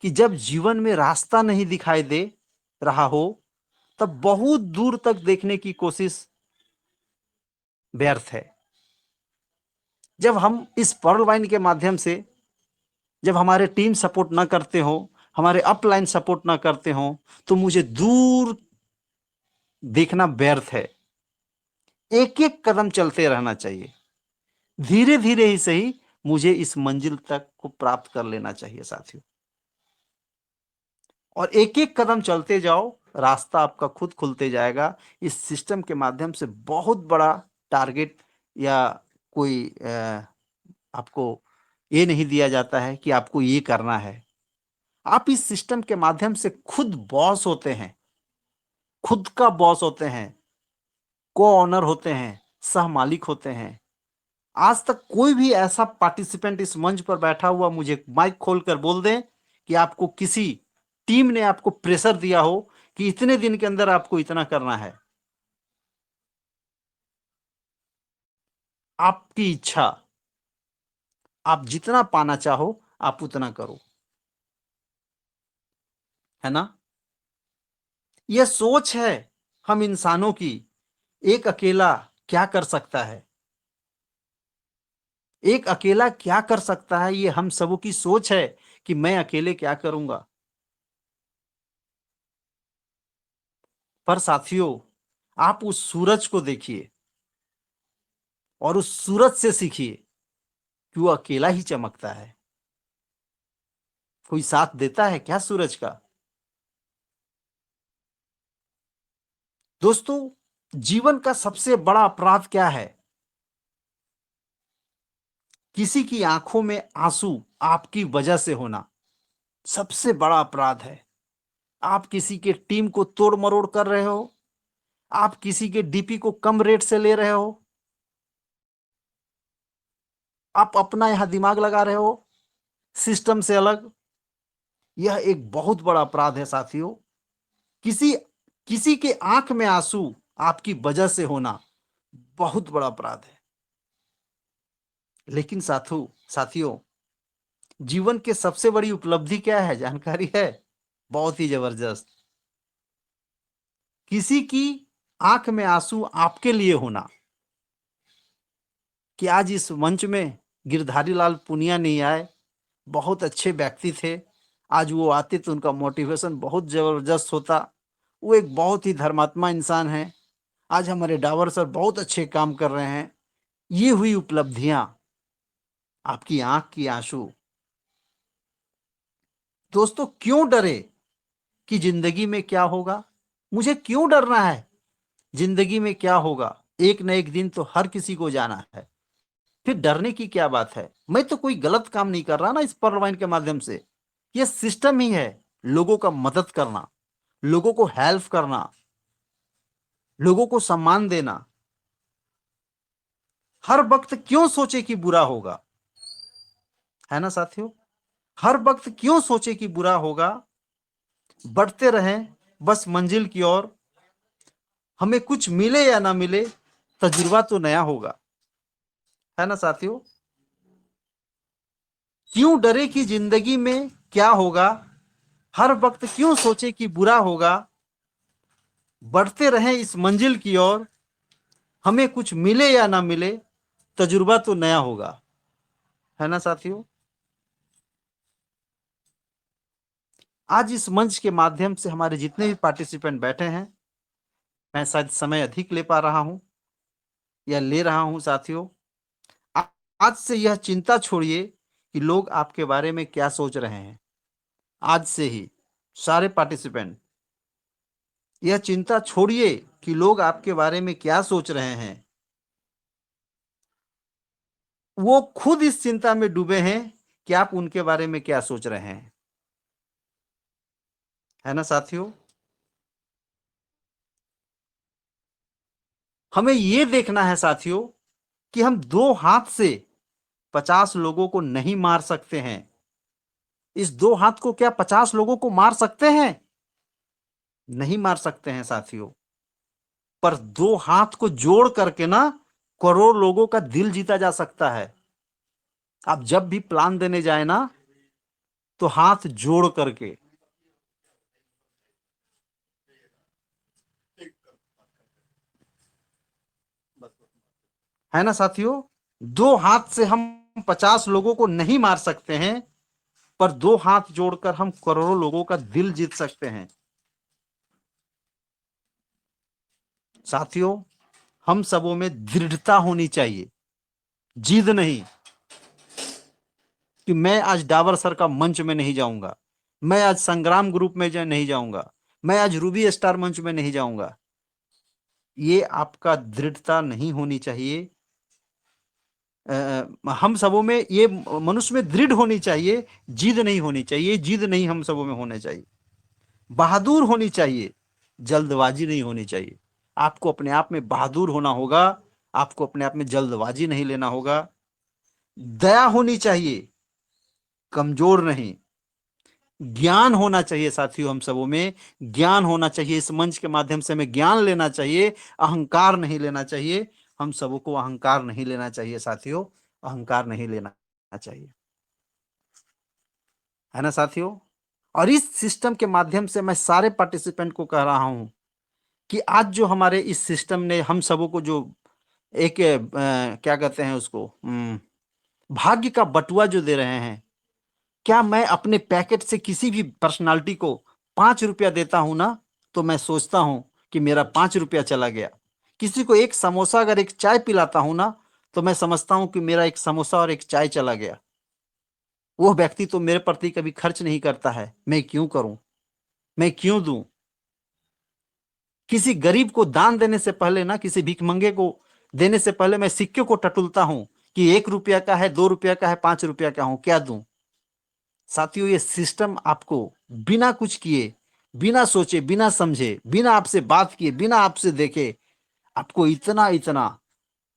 कि जब जीवन में रास्ता नहीं दिखाई दे रहा हो, तब बहुत दूर तक देखने की कोशिश व्यर्थ है। जब हम इस पर्ल वाइन के माध्यम से, जब हमारे टीम सपोर्ट ना करते हो, हमारे अपलाइन सपोर्ट ना करते हो, तो मुझे दूर देखना व्यर्थ है। एक एक कदम चलते रहना चाहिए। धीरे धीरे ही सही, मुझे इस मंजिल तक को प्राप्त कर लेना चाहिए साथियों। और एक एक कदम चलते जाओ, रास्ता आपका खुद खुलते जाएगा। इस सिस्टम के माध्यम से बहुत बड़ा टारगेट या कोई आपको ये नहीं दिया जाता है कि आपको ये करना है। आप इस सिस्टम के माध्यम से खुद बॉस होते हैं, खुद का बॉस होते हैं, को ऑनर होते हैं, सह मालिक होते हैं। आज तक कोई भी ऐसा पार्टिसिपेंट इस मंच पर बैठा हुआ मुझे माइक खोलकर बोल दे कि आपको किसी टीम ने आपको प्रेशर दिया हो कि इतने दिन के अंदर आपको इतना करना है। आपकी इच्छा, आप जितना पाना चाहो आप उतना करो, है ना। यह सोच है हम इंसानों की, एक अकेला क्या कर सकता है, एक अकेला क्या कर सकता है, ये हम सबों की सोच है कि मैं अकेले क्या करूंगा। पर साथियों, आप उस सूरज को देखिए और उस सूरज से सीखिए कि वो अकेला ही चमकता है। कोई साथ देता है क्या सूरज का? दोस्तों, जीवन का सबसे बड़ा अपराध क्या है? किसी की आंखों में आंसू आपकी वजह से होना सबसे बड़ा अपराध है। आप किसी के टीम को तोड़ मरोड़ कर रहे हो, आप किसी के डीपी को कम रेट से ले रहे हो, आप अपना यहां दिमाग लगा रहे हो सिस्टम से अलग। यह एक बहुत बड़ा अपराध है साथियों। किसी किसी के आंख में आंसू आपकी वजह से होना बहुत बड़ा अपराध है। लेकिन साथियों, जीवन के सबसे बड़ी उपलब्धि क्या है जानकारी है? बहुत ही जबरदस्त। किसी की आंख में आंसू आपके लिए होना। कि आज इस मंच में गिरधारी लाल पुनिया नहीं आए, बहुत अच्छे व्यक्ति थे। आज वो आते तो उनका मोटिवेशन बहुत जबरदस्त होता। वो एक बहुत ही धर्मात्मा इंसान है। आज हमारे डावर सर बहुत अच्छे काम कर रहे हैं। ये हुई उपलब्धियां, आपकी आंख की आंसू। दोस्तों, क्यों डरे कि जिंदगी में क्या होगा? मुझे क्यों डरना है? जिंदगी में क्या होगा, एक न एक दिन तो हर किसी को जाना है। फिर डरने की क्या बात है? मैं तो कोई गलत काम नहीं कर रहा ना इस परवाइन के माध्यम से। ये सिस्टम ही है, लोगों का मदद करना, लोगों को हेल्प करना, लोगों को सम्मान देना। हर वक्त क्यों सोचे कि बुरा होगा, है ना साथियों? हर वक्त क्यों सोचे कि बुरा होगा। बढ़ते रहें बस मंजिल की ओर। हमें कुछ मिले या ना मिले, तजुर्बा तो नया होगा, है ना साथियों? क्यों डरे कि जिंदगी में क्या होगा, हर वक्त क्यों सोचे कि बुरा होगा। बढ़ते रहें इस मंजिल की ओर। हमें कुछ मिले या ना मिले, तजुर्बा तो नया होगा, है ना साथियों? आज इस मंच के माध्यम से हमारे जितने भी पार्टिसिपेंट बैठे हैं, मैं शायद समय अधिक ले पा रहा हूं या ले रहा हूं साथियों। आ- आज से यह चिंता छोड़िए कि लोग आपके बारे में क्या सोच रहे हैं। आज से ही सारे पार्टिसिपेंट यह चिंता छोड़िए कि लोग आपके बारे में क्या सोच रहे हैं। वो खुद इस चिंता में डूबे हैं कि आप उनके बारे में क्या सोच रहे हैं, है ना साथियों? हमें ये देखना है साथियों कि हम दो हाथ से 50 लोगों को नहीं मार सकते हैं। इस दो हाथ को क्या 50 लोगों को मार सकते हैं? नहीं मार सकते हैं साथियों। पर दो हाथ को जोड़ करके ना करोड़ लोगों का दिल जीता जा सकता है। आप जब भी प्लान देने जाए ना, तो हाथ जोड़ करके, है ना साथियों? दो हाथ से हम 50 लोगों को नहीं मार सकते हैं, पर दो हाथ जोड़कर हम करोड़ों लोगों का दिल जीत सकते हैं। साथियों, हम सबों में दृढ़ता होनी चाहिए, जिद नहीं कि मैं आज डाबर सर का मंच में नहीं जाऊंगा, मैं आज संग्राम ग्रुप में नहीं जाऊंगा, मैं आज रूबी स्टार मंच में नहीं जाऊंगा। ये आपका दृढ़ता नहीं होनी चाहिए। हम सबों में ये मनुष्य में दृढ़ होनी चाहिए, जिद नहीं होनी चाहिए, जिद नहीं हम सबों में होने चाहिए। बहादुर होनी चाहिए, जल्दबाजी नहीं होनी चाहिए। आपको अपने आप में बहादुर होना होगा, आपको अपने आप में जल्दबाजी नहीं लेना होगा। दया होनी चाहिए, कमजोर नहीं। ज्ञान होना चाहिए साथियों, हम सबों में ज्ञान होना चाहिए। इस मंच के माध्यम से हमें ज्ञान लेना चाहिए, अहंकार नहीं लेना चाहिए। हम सबों को अहंकार नहीं लेना चाहिए साथियों, अहंकार नहीं लेना चाहिए, है ना साथियों। और इस सिस्टम के माध्यम से मैं सारे पार्टिसिपेंट को कह रहा हूं कि आज जो हमारे इस सिस्टम ने हम सबों को जो एक क्या कहते हैं उसको, भाग्य का बटुआ जो दे रहे हैं, क्या मैं अपने पैकेट से किसी भी पर्सनालिटी को 5 रुपया देता हूं ना, तो मैं सोचता हूं कि मेरा 5 रुपया चला गया। किसी को एक समोसा अगर एक चाय पिलाता हूं ना, तो मैं समझता हूं कि मेरा एक समोसा और एक चाय चला गया। वो व्यक्ति तो मेरे प्रति कभी खर्च नहीं करता है, मैं क्यों करूं, मैं क्यों दूं। किसी गरीब को दान देने से पहले ना, किसी भिखमंगे को देने से पहले मैं सिक्के को टटोलता हूं कि 1 रुपया का है, 2 रुपया का है, 5 रुपया का हूं, क्या दूं। साथियों, ये सिस्टम आपको बिना कुछ किए, बिना सोचे, बिना समझे, बिना आपसे बात किए, बिना आपसे देखे, आपको इतना इतना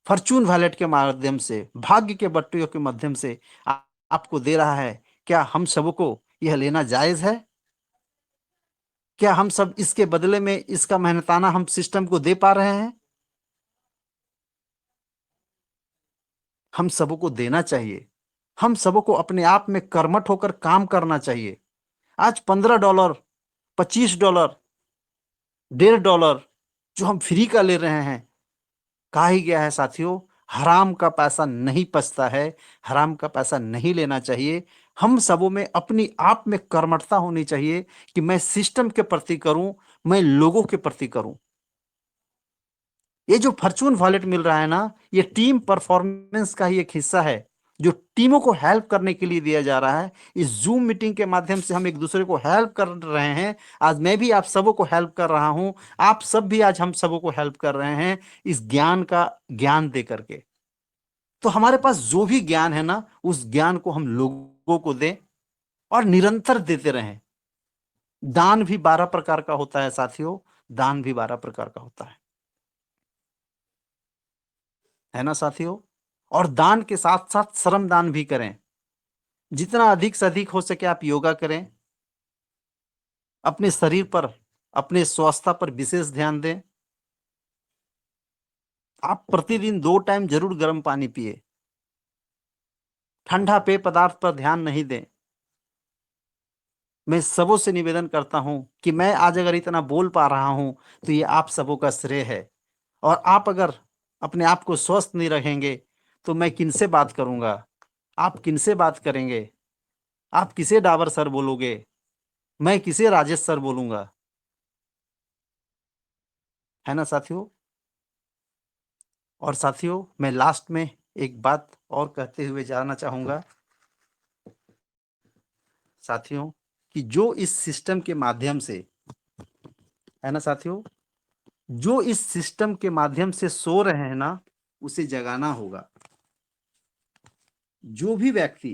फॉर्चून वॉलेट के माध्यम से, भाग्य के बट्टियों के माध्यम से आपको दे रहा है। क्या हम सबको यह लेना जायज है? क्या हम सब इसके बदले में इसका मेहनताना हम सिस्टम को दे पा रहे हैं? हम सबको देना चाहिए। हम सबको अपने आप में कर्मठ होकर काम करना चाहिए। आज $15, $25, $1.5 जो हम फ्री का ले रहे हैं, कहा ही गया है साथियों, हराम का पैसा नहीं पचता है, हराम का पैसा नहीं लेना चाहिए। हम सबों में अपनी आप में कर्मठता होनी चाहिए कि मैं सिस्टम के प्रति करूं, मैं लोगों के प्रति करूं। ये जो फॉर्चून वॉलेट मिल रहा है ना, ये टीम परफॉर्मेंस का ही एक हिस्सा है, जो टीमों को हेल्प करने के लिए दिया जा रहा है। इस जूम मीटिंग के माध्यम से हम एक दूसरे को हेल्प कर रहे हैं। आज मैं भी आप सबों को हेल्प कर रहा हूं, आप सब भी आज हम सबों को हेल्प कर रहे हैं, इस ज्ञान का ज्ञान दे करके। तो हमारे पास जो भी ज्ञान है ना, उस ज्ञान को हम लोगों को दें और निरंतर देते रहें। दान भी 12 प्रकार का होता है साथियों, दान भी 12 प्रकार का होता है ना साथियों। और दान के साथ साथ श्रम दान भी करें। जितना अधिक से अधिक हो सके आप योगा करें, अपने शरीर पर, अपने स्वास्थ्य पर विशेष ध्यान दें। आप प्रतिदिन 2 टाइम जरूर गर्म पानी पिए। ठंडा पेय पदार्थ पर ध्यान नहीं दें। मैं सबों से निवेदन करता हूं कि मैं आज अगर इतना बोल पा रहा हूं, तो ये आप सबों का श्रेय है। और आप अगर अपने आप को स्वस्थ नहीं रखेंगे, तो मैं किनसे बात करूंगा, आप किनसे बात करेंगे, आप किसे डाबर सर बोलोगे, मैं किसे राजेश सर बोलूंगा, है ना साथियों। और साथियों, मैं लास्ट में एक बात और कहते हुए जाना चाहूंगा साथियों, कि जो इस सिस्टम के माध्यम से, है ना साथियों, जो इस सिस्टम के माध्यम से सो रहे हैं ना, उसे जगाना होगा। जो भी व्यक्ति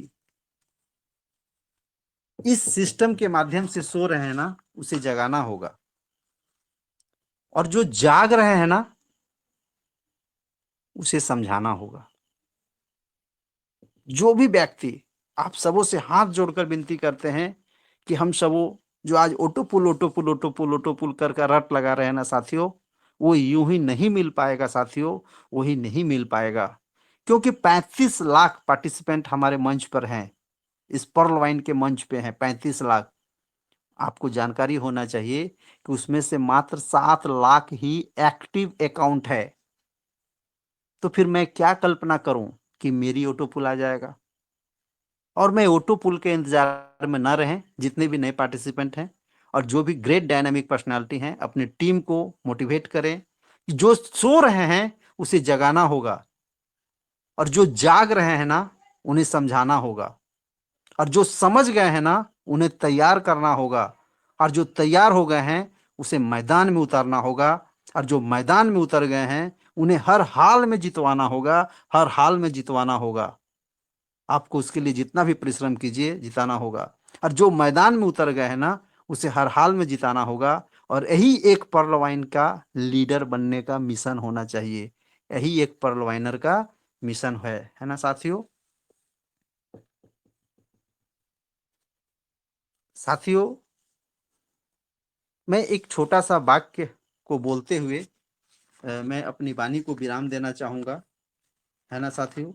इस सिस्टम के माध्यम से सो रहे हैं ना, उसे जगाना होगा। और जो जाग रहे हैं ना, उसे समझाना होगा। जो भी व्यक्ति, आप सबों से हाथ जोड़कर विनती करते हैं कि हम सबों जो आज ऑटोपुल ऑटोपुल ऑटोपुल ऑटोपुल कर कर रट लगा रहे हैं ना साथियों, वो यूं ही नहीं मिल पाएगा साथियों, वही नहीं मिल पाएगा। क्योंकि 35 लाख पार्टिसिपेंट हमारे मंच पर हैं, इस पर्ल वाइन के मंच पे हैं 35 लाख। आपको जानकारी होना चाहिए कि उसमें से मात्र 7 लाख ही एक्टिव अकाउंट है। तो फिर मैं क्या कल्पना करूं कि मेरी ऑटो पुल आ जाएगा। और मैं ऑटो पुल के इंतजार में ना रहें, जितने भी नए पार्टिसिपेंट हैं और जो भी ग्रेट डायनामिक पर्सनालिटी हैं, अपनी टीम को मोटिवेट करें। जो सो रहे हैं उसे जगाना होगा, और जो जाग रहे हैं ना, उन्हें समझाना होगा, और जो समझ गए हैं ना, उन्हें तैयार करना होगा, और जो तैयार हो गए हैं उसे मैदान में उतारना होगा। और जो मैदान में उतर गए हैं उन्हें हर हाल में जितवाना होगा, हर हाल में जितवाना होगा। आपको उसके लिए जितना भी परिश्रम कीजिए जिताना होगा। और जो मैदान में उतर गए हैं ना, उसे हर हाल में जिताना होगा। और यही एक पर्ल वाइन का लीडर बनने का मिशन होना चाहिए। यही एक पर्ल वाइनर का मिशन है ना साथियों। साथियों, मैं एक छोटा सा वाक्य को बोलते हुए मैं अपनी वाणी को विराम देना चाहूंगा, है ना साथियों।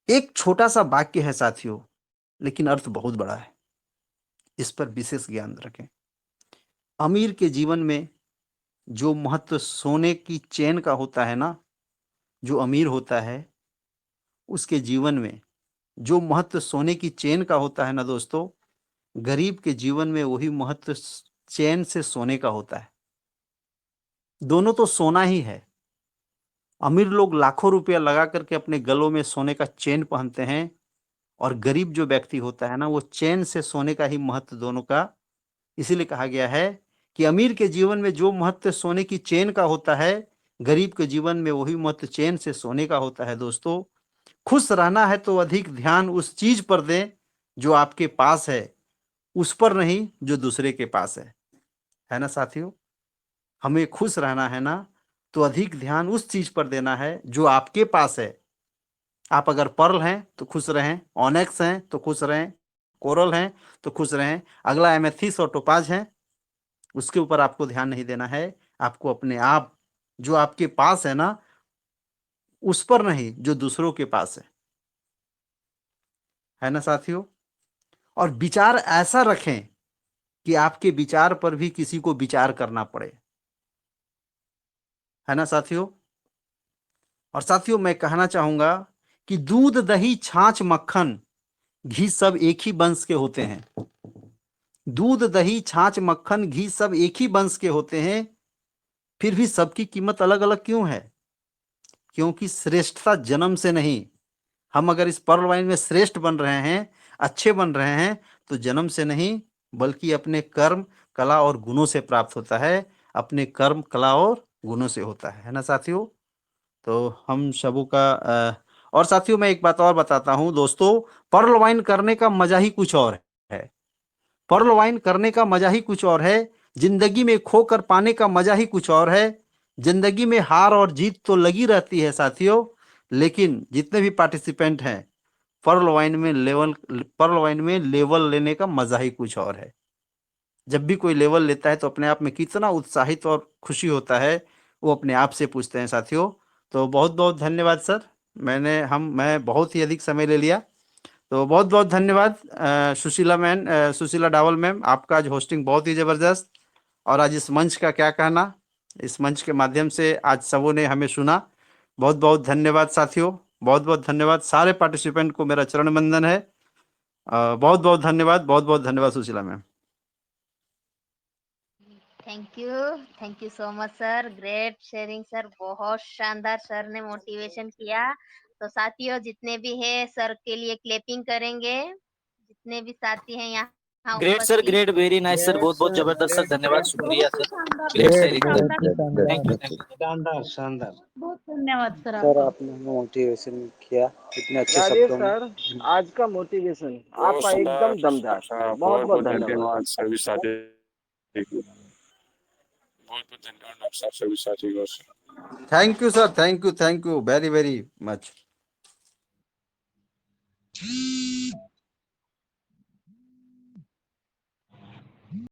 एक छोटा सा वाक्य है साथियों, लेकिन अर्थ बहुत बड़ा है। इस पर विशेष ज्ञान रखें। अमीर के जीवन में जो महत्व सोने की चेन का होता है ना, जो अमीर होता है उसके जीवन में जो महत्व सोने की चेन का होता है ना दोस्तों, गरीब के जीवन में वही महत्व चेन से सोने का होता है। दोनों तो सोना ही है। अमीर लोग लाखों रुपया लगा करके अपने गलों में सोने का चेन पहनते हैं, और गरीब जो व्यक्ति होता है ना, वो चेन से सोने का ही महत्व दोनों का। इसीलिए कहा गया है कि अमीर के जीवन में जो महत्व सोने की चेन का होता है, गरीब के जीवन में वही महत्व चेन से सोने का होता है। दोस्तों, खुश रहना है तो अधिक ध्यान उस चीज पर दें जो आपके पास है, उस पर नहीं जो दूसरे के पास है ना साथियों। हमें खुश रहना है ना, तो अधिक ध्यान उस चीज पर देना है जो आपके पास है। आप अगर पर्ल हैं तो खुश रहें, ऑनेक्स हैं तो खुश रहें, कोरल हैं तो खुश रहें। अगला एमेथिस और टोपाज है, उसके ऊपर आपको ध्यान नहीं देना है। आपको अपने आप जो आपके पास है ना, उस पर नहीं जो दूसरों के पास है ना साथियों। और विचार ऐसा रखें कि आपके विचार पर भी किसी को विचार करना पड़े, है ना साथियों। और साथियों, मैं कहना चाहूंगा कि दूध दही छाछ मक्खन घी सब एक ही वंश के होते हैं। दूध दही छाछ मक्खन घी सब एक ही वंश के होते हैं, फिर भी सबकी कीमत अलग अलग क्यों है? क्योंकि श्रेष्ठता जन्म से नहीं। हम अगर इस पर्ल वाइन में श्रेष्ठ बन रहे हैं, अच्छे बन रहे हैं, तो जन्म से नहीं, बल्कि अपने कर्म कला और गुणों से प्राप्त होता है। अपने कर्म कला और गुणों से होता है ना साथियों। तो हम सबों का और साथियों, मैं एक बात और बताता हूं दोस्तों, पर्ल वाइन करने का मजा ही कुछ और है। पर्ल वाइन करने का मजा ही कुछ और है। जिंदगी में खोकर पाने का मजा ही कुछ और है। जिंदगी में हार और जीत तो लगी रहती है साथियों, लेकिन जितने भी पार्टिसिपेंट हैं, पर्ल वाइन में लेवल लेने का मजा ही कुछ और है। जब भी कोई लेवल लेता है तो अपने आप में कितना उत्साहित और खुशी होता है, वो अपने आप से पूछते हैं साथियों। तो बहुत बहुत धन्यवाद सर। मैं बहुत ही अधिक समय ले लिया, तो बहुत बहुत धन्यवाद। सुशीला डावल मैम, आपका आज होस्टिंग बहुत ही जबरदस्त। और आज इस मंच का क्या कहना, इस मंच के माध्यम से आज सबों ने हमें सुना। बहुत बहुत धन्यवाद साथियों, बहुत बहुत धन्यवाद। सारे पार्टिसिपेंट को मेरा चरण वंदन है। बहुत बहुत धन्यवाद, बहुत बहुत धन्यवाद Sushila ma'am. Thank you so much sir, great sharing sir, बहुत शानदार सर ने मोटिवेशन किया। तो साथियों जितने भी है सर के लिए क्लैपिंग करेंगे, जितने भी साथी हैं यहाँ ग्रेट सर, उपस्थित। ग्रेट, वेरी नाइस सर, बहुत बहुत जबरदस्त सर, धन्यवाद, शुक्रिया sir, great sharing, thank you. शानदार शानदार। बहुत धन्यवाद सर सर आपका। आपने हमें मोटिवेशन किया इतने अच्छे राजेश शब्दों में। सर, आज का मोटिवेशन आपका एकदम दमदार। बहुत बहुत धन्यवाद। सभी साथी, बहुत बहुत धन्यवाद आप सभी साथी को। Thank you sir, thank you very very much.